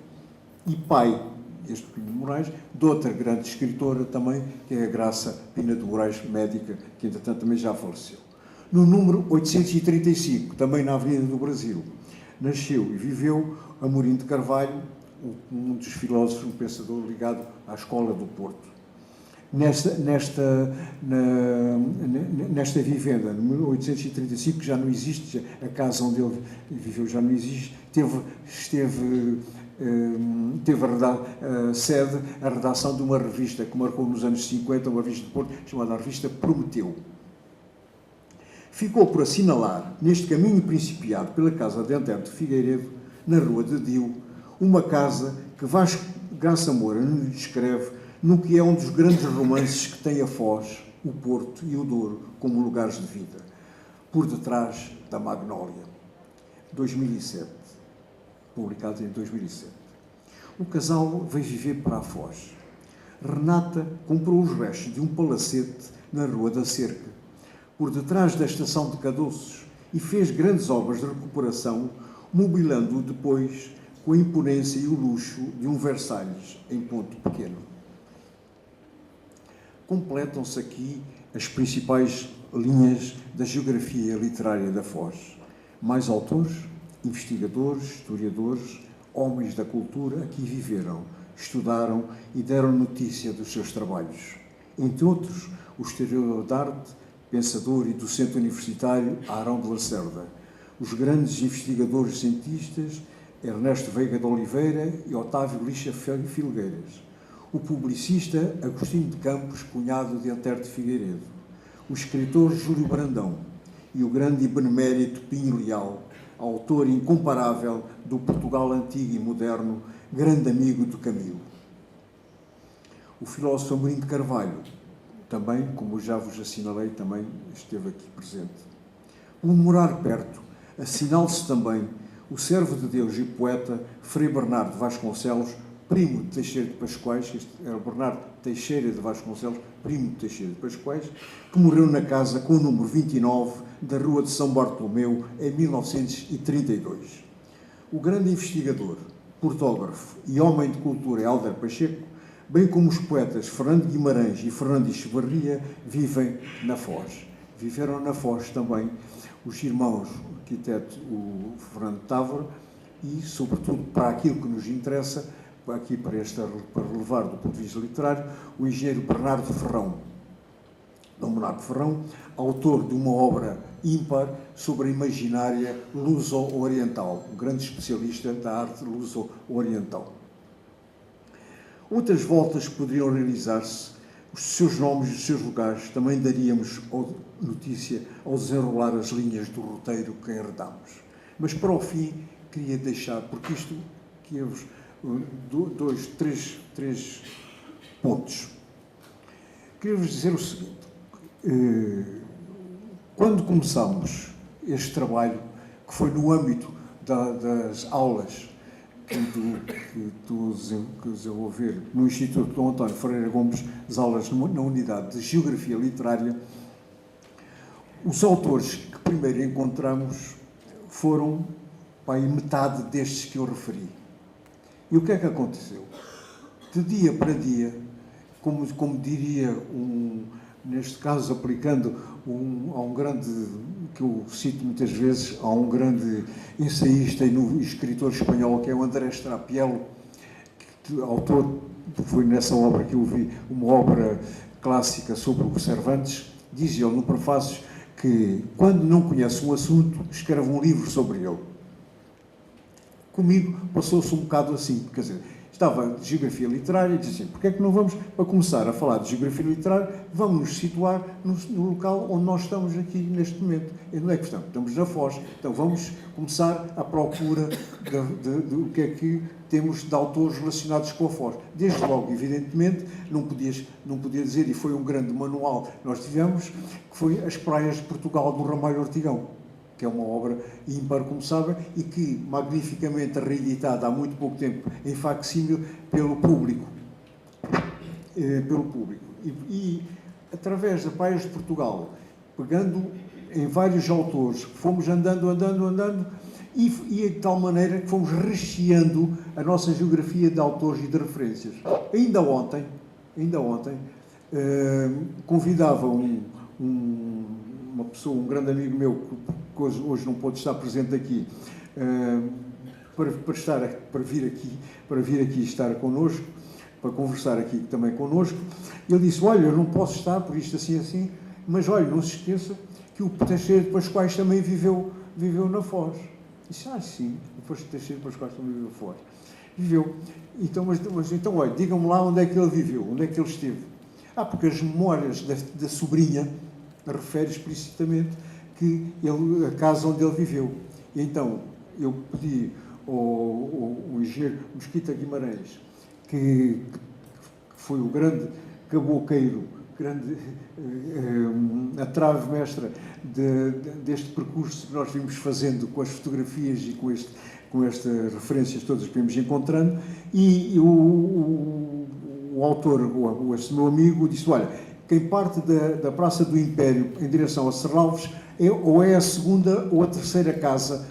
e pai, este Pina de Moraes, de outra grande escritora também, que é a Graça Pina de Moraes, médica, que entretanto também já faleceu. No número 835, também na Avenida do Brasil, nasceu e viveu Amorim de Carvalho, um dos filósofos, um pensador ligado à Escola do Porto. nesta vivenda. Em 1835 já não existe, a casa onde ele viveu já não existe, teve a sede a redação de uma revista que marcou nos anos 50, uma revista de Porto, chamada a revista Prometeu. Ficou por assinalar, neste caminho principiado pela casa de Antero de Figueiredo, na Rua de Dio, uma casa que Vasco Graça Moura nos descreve no que é um dos grandes romances que tem a Foz, o Porto e o Douro como lugares de vida, Por Detrás da Magnólia, 2007, publicado em 2007. O casal veio viver para a Foz. Renata comprou os restos de um palacete na Rua da Cerca, por detrás da estação de Cadoços, e fez grandes obras de recuperação, mobilando-o depois com a imponência e o luxo de um Versalhes em ponto pequeno. Completam-se aqui as principais linhas da geografia literária da Foz. Mais autores, investigadores, historiadores, homens da cultura aqui viveram, estudaram e deram notícia dos seus trabalhos. Entre outros, o historiador de arte, pensador e docente universitário Arão de Lacerda, os grandes investigadores cientistas Ernesto Veiga de Oliveira e Otávio Lixa Filgueiras, o publicista Agostinho de Campos, cunhado de Antero de Figueiredo, o escritor Júlio Brandão e o grande e benemérito Pinho Leal, autor incomparável do Portugal antigo e moderno, grande amigo de Camilo. O filósofo Amorim de Carvalho, também, como já vos assinalei, também esteve aqui presente. O morar perto, assinala-se também o servo de Deus e poeta Frei Bernardo Vasconcelos, primo de Teixeira de Pascoais, este era o Bernardo Teixeira de Vasconcelos, primo de Teixeira de Pascoais, que morreu na casa com o número 29 da Rua de São Bartolomeu em 1932. O grande investigador, portógrafo e homem de cultura Hélder Pacheco, bem como os poetas Fernando Guimarães e Fernando Echevarria, vivem na Foz. Viveram na Foz também os irmãos, o arquiteto o Fernando Távora e, sobretudo, para aquilo que nos interessa, aqui para relevar do ponto de vista literário, o engenheiro Bernardo Ferrão. Dom Bernardo Ferrão, autor de uma obra ímpar sobre a imaginária luso-oriental, um grande especialista da arte luso-oriental. Outras voltas poderiam realizar-se, os seus nomes e os seus lugares também daríamos notícia ao desenrolar as linhas do roteiro que enredamos. Mas para o fim queria deixar, porque isto queria-vos três pontos. Queria-vos dizer o seguinte, quando começámos este trabalho, que foi no âmbito das aulas que estou a desenvolver no Instituto Dom António Ferreira Gomes, as aulas na unidade de Geografia Literária, os autores que primeiro encontramos foram metade destes que eu referi. E o que é que aconteceu? De dia para dia, como diria, neste caso aplicando a um grande, que eu cito muitas vezes, a um grande ensaísta e escritor espanhol, que é o Andrés Trapiello, autor, foi nessa obra que eu vi, uma obra clássica sobre o Cervantes, diz ele no prefácio que, quando não conhece um assunto, escreve um livro sobre ele. Comigo passou-se um bocado assim, quer dizer, estava de geografia literária e dizia assim, porque é que não vamos, para começar a falar de geografia literária, vamos nos situar no local onde nós estamos aqui neste momento. E onde é que estamos? Estamos na Foz. Então vamos começar a procura do que é que temos de autores relacionados com a Foz. Desde logo, evidentemente, não podia dizer, e foi um grande manual que nós tivemos, que foi As Praias de Portugal, do Ramalho Ortigão, que é uma obra ímpar, como sabem, e que, magnificamente reeditada há muito pouco tempo, em facsímil, pelo público. E, através das Praias de Portugal, pegando em vários autores, fomos andando, e de tal maneira que fomos recheando a nossa geografia de autores e de referências. Ainda ontem, convidava uma pessoa, um grande amigo meu, que hoje não pôde estar presente aqui, para vir aqui estar connosco, para conversar aqui também connosco. Ele disse, olha, eu não posso estar por isto assim, assim, mas olha, não se esqueça que o Teixeira de Pascoais também viveu na Foz. Disse, sim, o Teixeira de Pascoais também viveu na Foz. Viveu. Então, então, olha, digam-me lá onde é que ele viveu, onde é que ele esteve. Porque as memórias da sobrinha refere explicitamente que a casa onde ele viveu. E então, eu pedi ao engenheiro Mesquita Guimarães, que foi o grande caboqueiro, a trave mestra deste percurso que nós vimos fazendo com as fotografias e com estas referências todas que vimos encontrando, e o autor, esse meu amigo, disse, olha, quem parte da Praça do Império em direção a Serralves ou é a segunda ou a terceira casa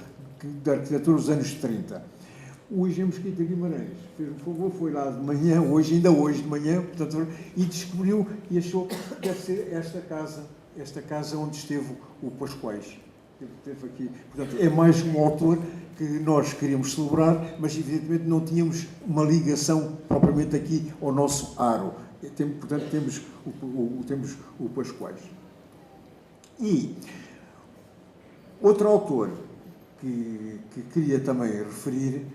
da arquitetura dos anos 30. O engenheiro Mesquita Guimarães fez um favor, foi lá de manhã, ainda hoje de manhã, portanto, e descobriu e achou que deve ser esta casa onde esteve o Pascoais. Esteve aqui. Portanto, é mais um autor que nós queríamos celebrar, mas evidentemente não tínhamos uma ligação propriamente aqui ao nosso aro. Portanto, temos o Pascoais. E outro autor que queria também referir,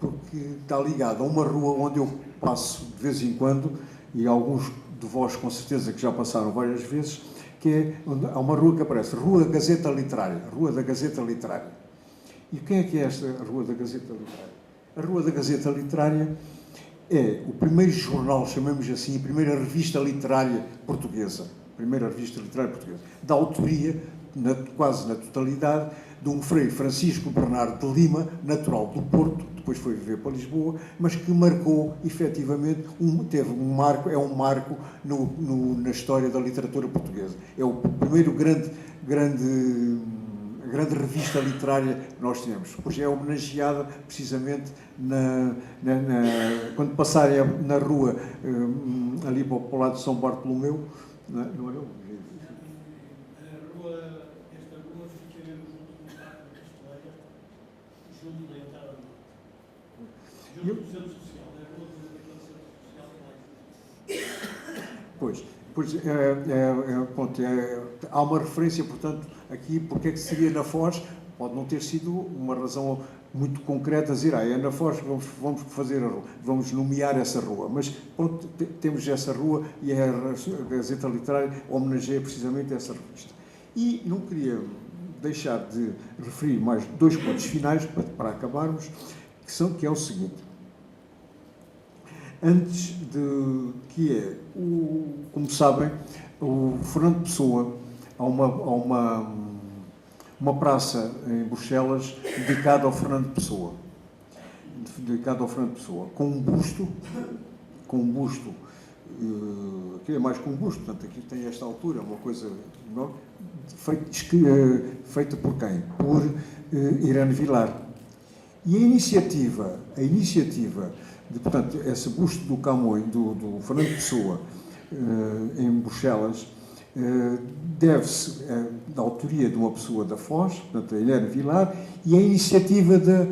porque está ligado a uma rua onde eu passo de vez em quando, e alguns de vós com certeza que já passaram várias vezes, que há uma rua que aparece, Rua da Gazeta Literária. Rua da Gazeta Literária. E quem é que é esta Rua da Gazeta Literária? A Rua da Gazeta Literária é o primeiro jornal, chamemos assim, a primeira revista literária portuguesa. Primeira revista literária portuguesa. Da autoria, quase na totalidade, de um frei Francisco Bernardo de Lima, natural do Porto, depois foi viver para Lisboa, mas que marcou, efetivamente, é um marco na história da literatura portuguesa. É o primeiro grande revista literária que nós temos. Pois é homenageada, precisamente, quando passarem na rua, ali para o lado de São Bartolomeu, não é? Há uma referência, portanto, aqui, porque é que seria na Foz, pode não ter sido uma razão muito concreta, a dizer, é na Foz que vamos fazer a rua, vamos nomear essa rua, mas pronto, temos essa rua e a Gazeta Literária homenageia precisamente essa revista. E não queria deixar de referir mais 2 pontos finais, para acabarmos, que é o seguinte. Antes como sabem, o Fernando Pessoa, há uma praça em Bruxelas dedicada ao Fernando Pessoa, com um busto, aqui é mais com um busto, portanto, aqui tem esta altura, uma coisa feita por quem? Por Irene Vilar. E a iniciativa portanto, esse busto do Camões, do Fernando Pessoa, em Bruxelas, deve-se da autoria de uma pessoa da Foz, portanto, a Irene Vilar, e a iniciativa de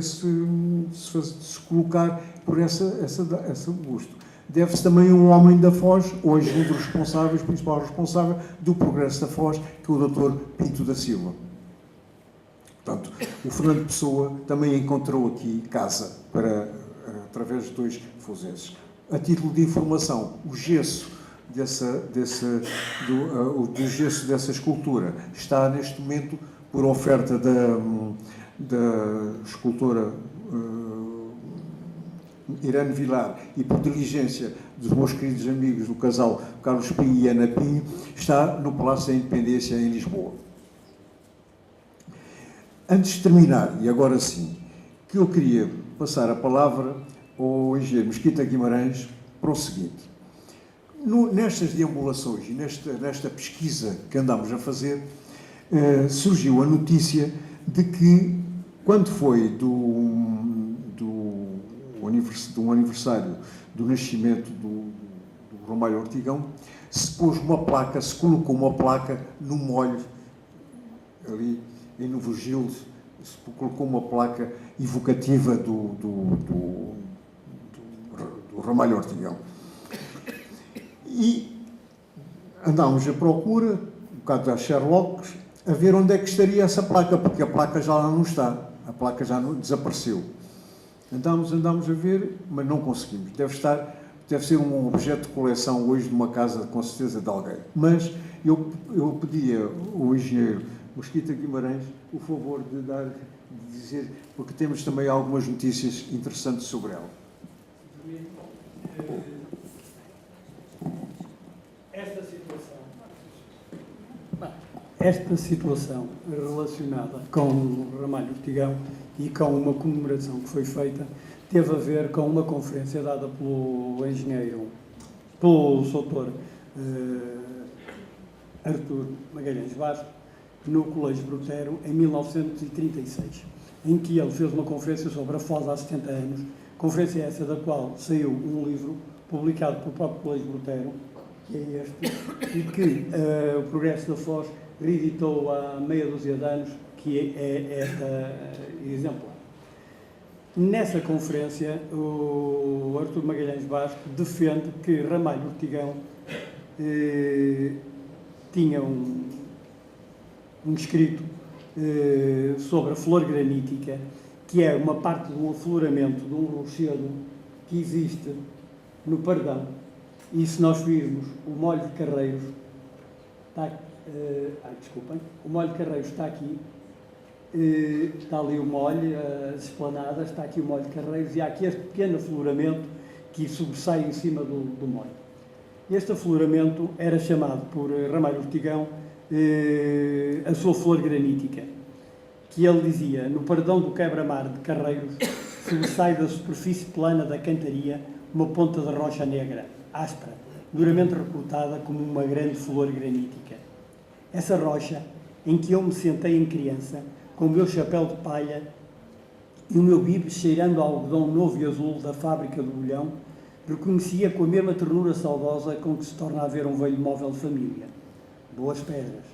se colocar por esse busto. Deve-se também a um homem da Foz, hoje um dos responsáveis, principal responsável do progresso da Foz, que é o Dr. Pinto da Silva. Portanto, o Fernando Pessoa também encontrou aqui casa através de 2 fozenses. A título de informação, o gesso do gesso dessa escultura está neste momento por oferta da escultora Irene Vilar e por diligência dos meus queridos amigos do casal Carlos Pinho e Ana Pinho, está no Palácio da Independência em Lisboa. Antes de terminar, e agora sim, que eu queria passar a palavra ao engenheiro Mesquita Guimarães para o seguinte. Nestas deambulações e nesta pesquisa que andamos a fazer, surgiu a notícia de que, quando foi do aniversário do nascimento do Ramalho Ortigão, se colocou uma placa no molho, ali em Novo Gilde, se colocou uma placa evocativa do Ramalho Ortigão. E andámos à procura, um bocado a Sherlock, a ver onde é que estaria essa placa, porque a placa já lá não está, a placa já não, desapareceu. Andámos a ver, mas não conseguimos. Deve ser um objeto de coleção hoje de uma casa, com certeza, de alguém. Mas eu pedia ao engenheiro Mosquita Guimarães o favor de dizer, porque temos também algumas notícias interessantes sobre ela. Esta situação relacionada com o Ramalho Ortigão e com uma comemoração que foi feita teve a ver com uma conferência dada pelo Sr. Artur Magalhães Vasco, no Colégio Brutero, em 1936, em que ele fez uma conferência sobre a Foz há 70 anos, conferência essa da qual saiu um livro publicado pelo próprio Colégio Brutero, que é este, e que o Progresso da Foz reeditou há meia dúzia de anos, que é esta exemplar. Nessa conferência, o Artur Magalhães Vasco defende que Ramalho Ortigão tinha um escrito sobre a flor granítica, que é uma parte de um afloramento de um rochedo que existe no Pardão. E se nós virmos o Molho de Carreiros, o Molho de Carreiros está aqui, está ali o molho, as esplanadas, está aqui o Molho de Carreiros, e há aqui este pequeno afloramento que sobressai em cima do molho. Este afloramento era chamado por Ramalho Ortigão a sua flor granítica, que ele dizia: no pardão do quebra-mar de Carreiros sobressai da superfície plana da cantaria uma ponta de rocha negra, áspera, duramente recortada como uma grande flor granítica. Essa rocha, em que eu me sentei em criança, com o meu chapéu de palha e o meu bibe cheirando ao algodão novo e azul da fábrica do Bolhão, reconhecia com a mesma ternura saudosa com que se torna a ver um velho móvel de família. Boas pedras.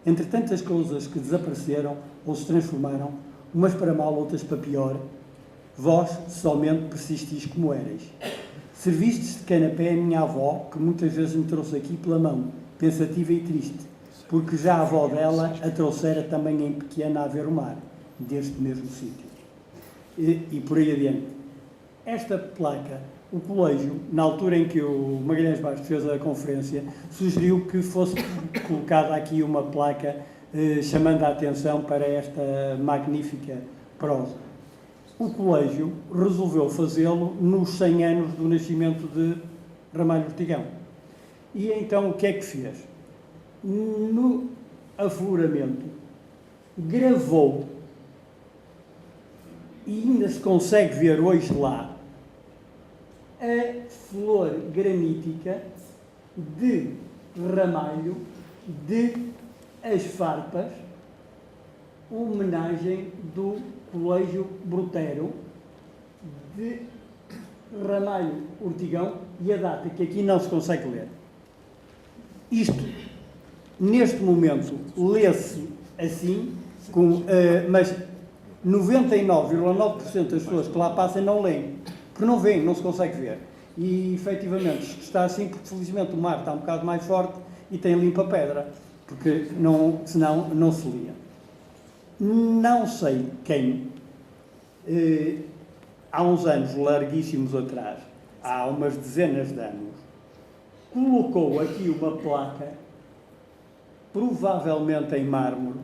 Entre tantas coisas que desapareceram ou se transformaram, umas para mal, outras para pior, vós somente persistis como erais. Servistes de canapé a minha avó, que muitas vezes me trouxe aqui pela mão, pensativa e triste, porque já a avó dela a trouxera também em pequena a ver o mar, deste mesmo sítio. E por aí adiante. Esta placa, o colégio, na altura em que o Magalhães Vasco fez a conferência, sugeriu que fosse colocada aqui uma placa chamando a atenção para esta magnífica prosa. O colégio resolveu fazê-lo nos 100 anos do nascimento de Ramalho Ortigão. E então o que é que fez? No afloramento, gravou, e ainda se consegue ver hoje lá, a flor granítica de Ramalho, de As Farpas, homenagem do Colégio Brutero, de Ramalho Ortigão, e a data que aqui não se consegue ler. Isto, neste momento, lê-se assim, mas 99,9% das pessoas que lá passam não leem, porque não veem, não se consegue ver. E, efetivamente, está assim porque, felizmente, o mar está um bocado mais forte e tem limpa-pedra, porque senão não se lia. Não sei quem, há uns anos larguíssimos atrás, há umas dezenas de anos, colocou aqui uma placa, provavelmente em mármore,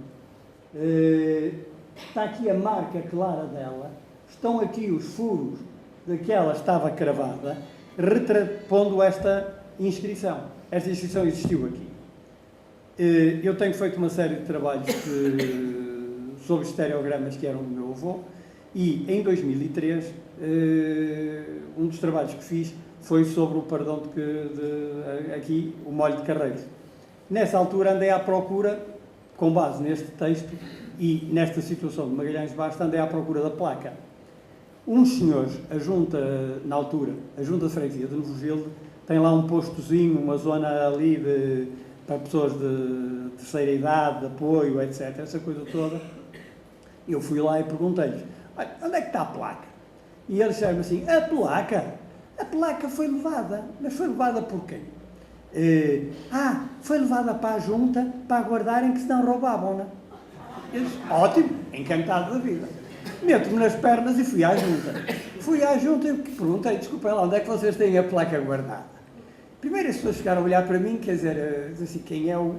está aqui a marca clara dela, estão aqui os furos de que ela estava cravada, pondo esta inscrição. Esta inscrição existiu aqui. Eu tenho feito uma série de trabalhos sobre estereogramas que eram do meu avô, e em 2003 um dos trabalhos que fiz foi sobre o pardão aqui, o Molho de Carreiros. Nessa altura andei à procura, com base neste texto e nesta situação de Magalhães Vasco, andei à procura da placa. Uns senhores, na altura, a Junta de Freguesia de Novo Gilde, tem lá um postozinho, uma zona ali para pessoas de terceira idade, de apoio, etc., essa coisa toda. Eu fui lá e perguntei-lhes: onde é que está a placa? E eles disseram assim: a placa foi levada. Mas foi levada por quem? Foi levada para a junta para guardarem, que senão roubavam-na. Eu disse, ótimo, encantado da vida. Meto-me nas pernas e fui à junta. Fui à junta e perguntei, desculpa lá, onde é que vocês têm a placa guardada? Primeiro as pessoas ficaram a olhar para mim, quer dizer, assim, quem é o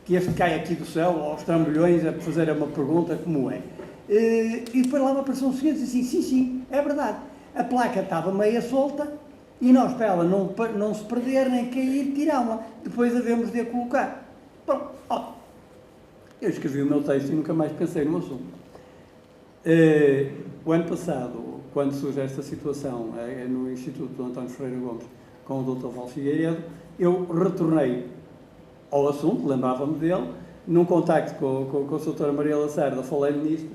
que este cai aqui do céu, aos trambolhões, a fazer uma pergunta, como é? E depois lá me apareceu um senhor e disse assim, sim, é verdade. A placa estava meia solta e nós, para ela não se perder nem cair, tirámos-la. Depois havemos de a colocar. Bom, eu escrevi o meu texto e nunca mais pensei no assunto. O ano passado, quando surge esta situação no Instituto do António Ferreira Gomes com o Dr. Val Figueiredo, eu retornei ao assunto, lembrava-me dele, num contacto com a Sra. Maria Lacerda, falei-lhe nisto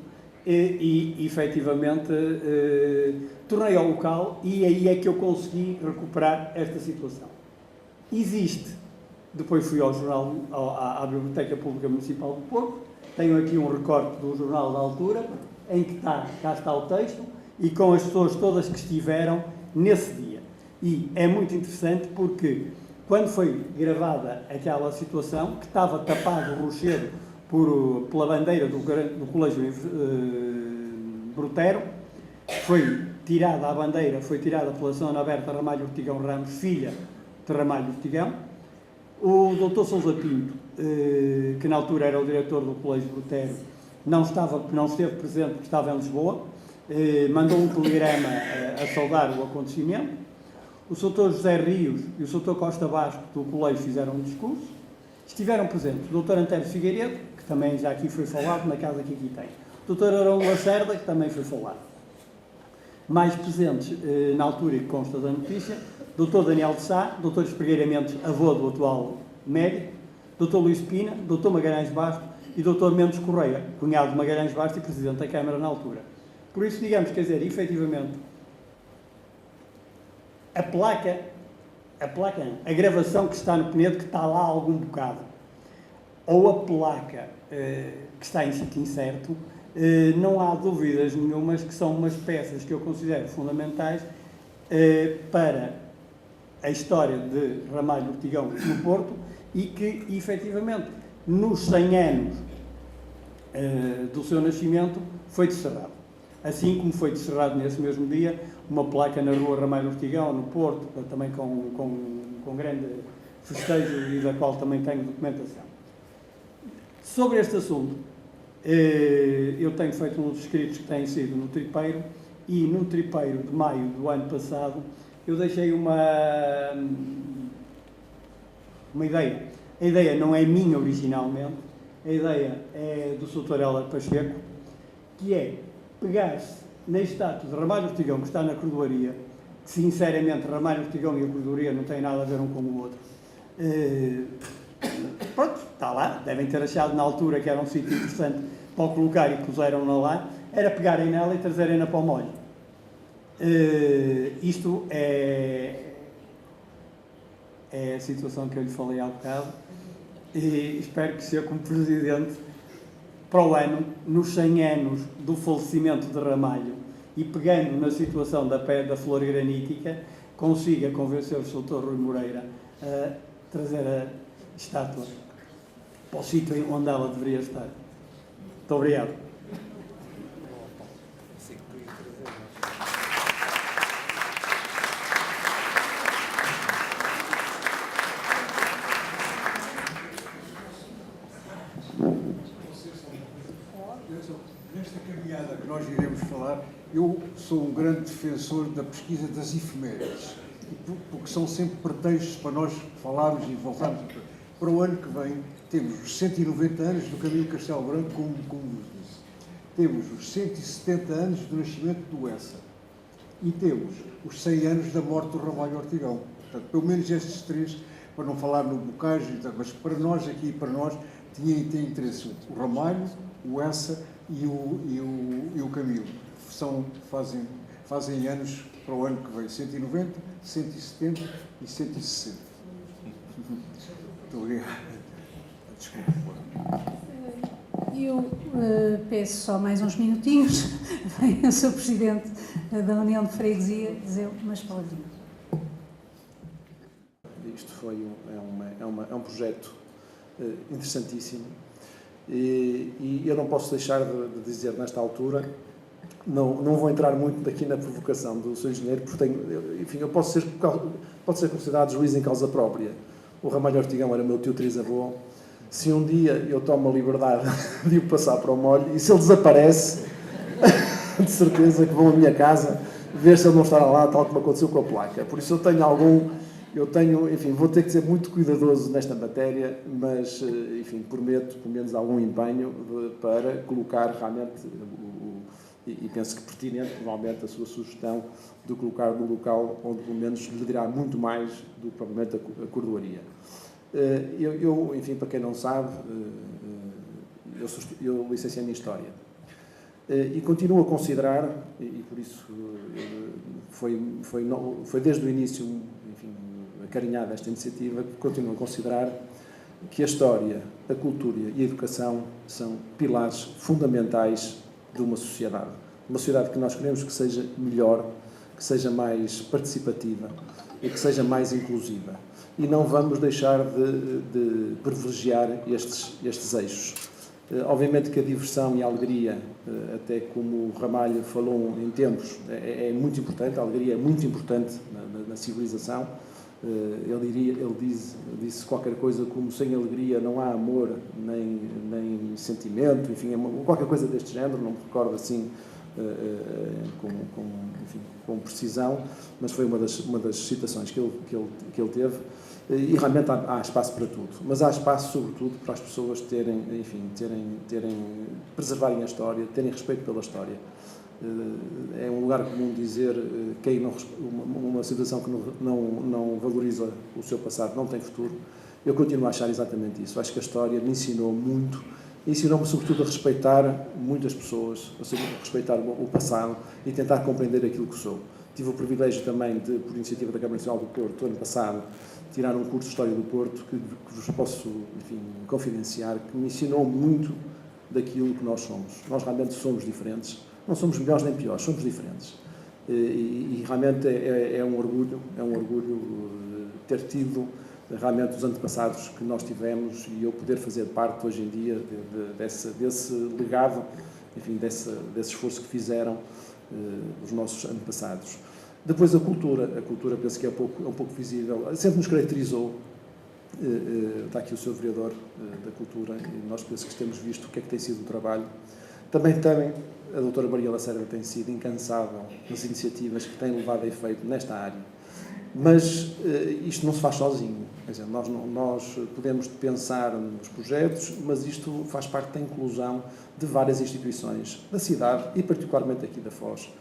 e efetivamente tornei ao local e aí é que eu consegui recuperar esta situação. Existe, depois fui ao jornal, à Biblioteca Pública Municipal do Porto, tenho aqui um recorte do jornal da altura, em que cá está o texto, e com as pessoas todas que estiveram nesse dia. E é muito interessante porque, quando foi gravada aquela situação, que estava tapado o rochedo pela bandeira do Colégio Brutero, foi tirada a bandeira, foi tirada pela Sra. Berta Ramalho Ortigão Ramos, filha de Ramalho Ortigão. O Dr. Sousa Pinto, que na altura era o diretor do Colégio Brutero, não esteve presente porque estava em Lisboa, mandou um telegrama a saudar o acontecimento. O Sr. José Rios e o Sr. Costa Basco do Colégio fizeram um discurso. Estiveram presentes o Dr. Antero Figueiredo, que também já aqui foi falado, na casa que aqui tem. O Dr. Arão Lacerda, que também foi falado. Mais presentes, na altura, e que consta da notícia, Dr. Daniel de Sá, Dr. Espregueira Mendes, avô do atual médico, Dr. Luís Pina, Dr. Magalhães Basto e Dr. Mendes Correia, cunhado de Magalhães Basto e Presidente da Câmara na altura. Por isso, digamos, quer dizer, efetivamente, a gravação que está no Penedo, que está lá há algum bocado, ou a placa que está em sítio incerto, não há dúvidas nenhumas que são umas peças que eu considero fundamentais para a história de Ramalho Ortigão no Porto e que, efetivamente, nos 100 anos do seu nascimento, foi descerrado. Assim como foi descerrado nesse mesmo dia uma placa na rua Ramalho Ortigão, no Porto, também com grande festejo e da qual também tenho documentação. Sobre este assunto, eu tenho feito uns escritos que têm sido no Tripeiro e no Tripeiro de maio do ano passado eu deixei uma ideia. A ideia não é minha originalmente, a ideia é do Sr. Heller Pacheco, que é pegar-se na estátua de Ramalho Ortigão, que está na cordoaria, que sinceramente Ramalho Ortigão e a cordoaria não têm nada a ver um com o outro. Pronto, está lá, devem ter achado na altura que era um sítio interessante para o colocar e puseram-na lá, era pegarem nela e trazerem-na para o molho. Isto é a situação que eu lhe falei há bocado e espero que seja como Presidente para o ano, nos 100 anos do falecimento de Ramalho e pegando na situação da flor granítica, consiga convencer o Sr. Rui Moreira a trazer a estátua para o sítio onde ela deveria estar. Muito obrigado. Nesta caminhada que nós iremos falar, eu sou um grande defensor da pesquisa das efemérides, porque são sempre pretextos para nós falarmos e voltarmos. Para o ano que vem, temos os 190 anos do Caminho de Castelo Branco, como nos disse. Temos os 170 anos do nascimento do Essa. E temos os 100 anos da morte do Ramalho Ortigão. Portanto, pelo menos estes três, para não falar no Bocage, mas para nós aqui, para nós, tem interesse o Ramalho, o Essa e o Camilo. Fazem anos para o ano que vem, 190, 170 e 160. Muito obrigado. Desculpa. Eu peço só mais uns minutinhos. Venho o Sr. Presidente da União de Freguesia dizer umas palavrinhas. isto é um projeto interessantíssimo e eu não posso deixar de dizer nesta altura, não vou entrar muito aqui na provocação do Sr. Engenheiro, porque eu pode ser considerado juiz em causa própria. O Ramalho Ortigão era meu tio trisavô. Se um dia eu tomo a liberdade de o passar para o molho, e se ele desaparece, de certeza que vou à minha casa ver se ele não estará lá, tal como aconteceu com a placa. Por isso vou ter que ser muito cuidadoso nesta matéria, mas, prometo, pelo menos, algum empenho para colocar realmente, e penso que pertinente, provavelmente, a sua sugestão de colocar no local onde, pelo menos, lhe dirá muito mais do que, provavelmente, a cordoaria. Para quem não sabe, eu licenciei em História. E continuo a considerar, e por isso foi desde o início, acarinhada esta iniciativa, que continuo a considerar que a história, a cultura e a educação são pilares fundamentais de uma sociedade. Uma sociedade que nós queremos que seja melhor, que seja mais participativa e que seja mais inclusiva. E não vamos deixar de privilegiar estes eixos. Obviamente que a diversão e a alegria, até como o Ramalho falou em tempos, é muito importante, a alegria é muito importante na civilização. Ele disse qualquer coisa como sem alegria não há amor, nem sentimento, qualquer coisa deste género, não me recordo assim com precisão, mas foi uma das citações que ele teve. E realmente há espaço para tudo, mas há espaço sobretudo para as pessoas preservarem a história, terem respeito pela história. É um lugar comum dizer que uma civilização que não valoriza o seu passado não tem futuro. Eu continuo a achar exatamente isso. Acho que a história me ensinou muito, ensinou-me sobretudo a respeitar muitas pessoas, a respeitar o passado e tentar compreender aquilo que sou. Tive o privilégio também de, por iniciativa da Câmara Nacional do Porto, ano passado, tirar um curso de História do Porto, que vos posso, confidenciar, que me ensinou muito daquilo que nós somos. Nós realmente somos diferentes, não somos melhores nem piores, somos diferentes. E realmente é um orgulho ter tido realmente os antepassados que nós tivemos e eu poder fazer parte hoje em dia desse legado, desse esforço que fizeram os nossos antepassados. Depois a cultura penso que é um pouco visível, sempre nos caracterizou. Está aqui o Sr. Vereador da Cultura e nós penso que temos visto o que é que tem sido o trabalho. Também a doutora Maria Lacerda tem sido incansável nas iniciativas que tem levado a efeito nesta área. Mas isto não se faz sozinho. Quer dizer, nós podemos pensar nos projetos, mas isto faz parte da inclusão de várias instituições da cidade e particularmente aqui da Foz.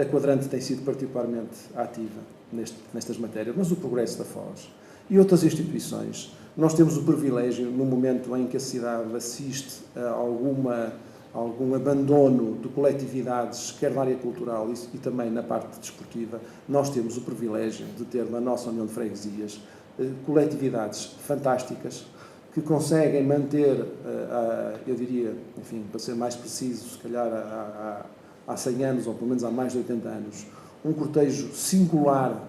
A Quadrante tem sido particularmente ativa nestas matérias, mas o Progresso da Foz e outras instituições. Nós temos o privilégio, no momento em que a cidade assiste a algum abandono de coletividades, quer na área cultural e também na parte desportiva, nós temos o privilégio de ter na nossa União de Freguesias coletividades fantásticas que conseguem manter, eu diria, para ser mais preciso, se calhar há 100 anos, ou pelo menos há mais de 80 anos, um cortejo singular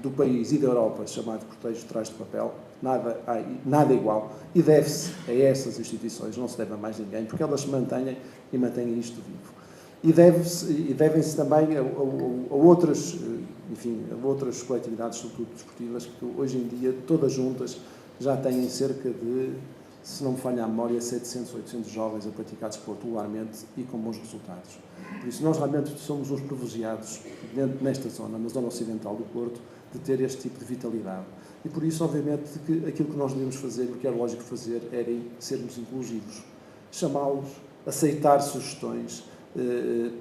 do país e da Europa, chamado cortejo de trás de papel, nada igual, e deve-se a essas instituições, não se deve a mais ninguém, porque elas se mantêm e mantêm isto vivo. E devem-se também a outras coletividades, sobretudo desportivas, que hoje em dia, todas juntas, já têm cerca de, se não me falha a memória, 700, 800 jovens a praticar desporto regularmente e com bons resultados. Por isso, nós realmente somos uns privilegiados, nesta zona, na zona ocidental do Porto, de ter este tipo de vitalidade. E por isso, obviamente, que aquilo que nós devemos fazer, o que é lógico fazer, era sermos inclusivos, chamá-los, aceitar sugestões,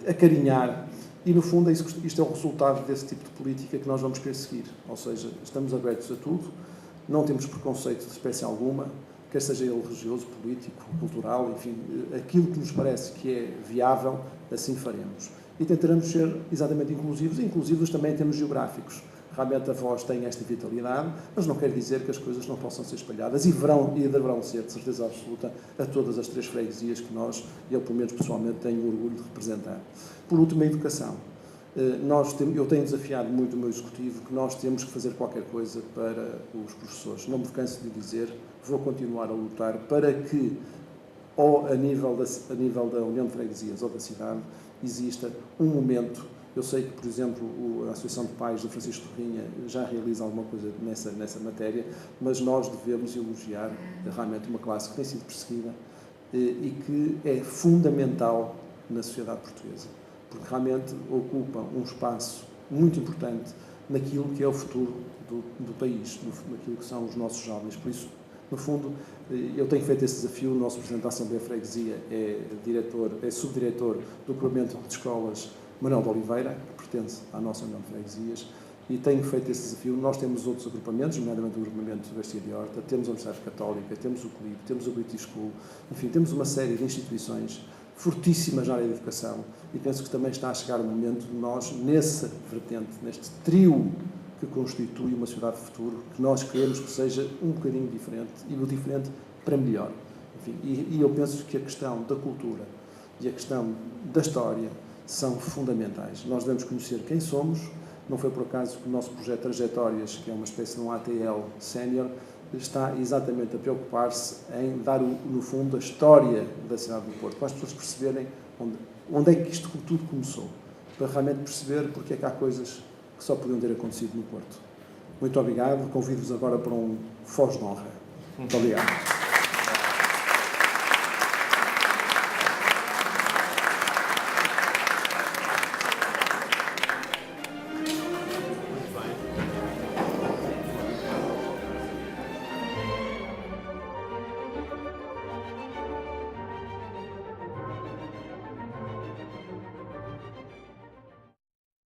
acarinhar, e no fundo isto é o resultado desse tipo de política que nós vamos querer seguir. Ou seja, estamos abertos a tudo, não temos preconceito de espécie alguma, quer seja ele religioso, político, cultural, aquilo que nos parece que é viável, assim faremos. E tentaremos ser exatamente inclusivos, e inclusivos também em termos geográficos. Realmente a Foz tem esta vitalidade, mas não quer dizer que as coisas não possam ser espalhadas, e deverão ser, de certeza absoluta, a todas as 3 freguesias que nós, eu pelo menos pessoalmente, tenho o orgulho de representar. Por último, a educação. Eu tenho desafiado muito o meu executivo que nós temos que fazer qualquer coisa para os professores. Não me canso de dizer, vou continuar a lutar para que, ou a nível da União de Freguesias ou da cidade, exista um momento. Eu sei que, por exemplo, a Associação de Pais do Francisco Torrinha já realiza alguma coisa nessa matéria, mas nós devemos elogiar realmente uma classe que tem sido perseguida e que é fundamental na sociedade portuguesa, porque realmente ocupa um espaço muito importante naquilo que é o futuro do país, naquilo que são os nossos jovens. Por isso, no fundo, eu tenho feito esse desafio. O nosso Presidente da Assembleia de Freguesia é subdiretor do Agrupamento de Escolas Manuel de Oliveira, que pertence à nossa União de Freguesias, e tenho feito esse desafio. Nós temos outros agrupamentos, nomeadamente o agrupamento de Garcia de Horta, temos a Universidade Católica, temos o CLIB, temos o British School, enfim, temos uma série de instituições fortíssimas na área da educação, e penso que também está a chegar o momento de nós, nessa vertente, neste trio que constitui uma sociedade de futuro, que nós queremos que seja um bocadinho diferente, e o diferente para melhor. Enfim, e eu penso que a questão da cultura e a questão da história são fundamentais. Nós devemos conhecer quem somos. Não foi por acaso que o nosso projeto Trajetórias, que é uma espécie de um ATL sénior, está exatamente a preocupar-se em dar, no fundo, a história da cidade do Porto, para as pessoas perceberem onde é que isto tudo começou, para realmente perceber porque é que há coisas que só podiam ter acontecido no Porto. Muito obrigado. Convido-vos agora para um Foz de Honra. Muito obrigado.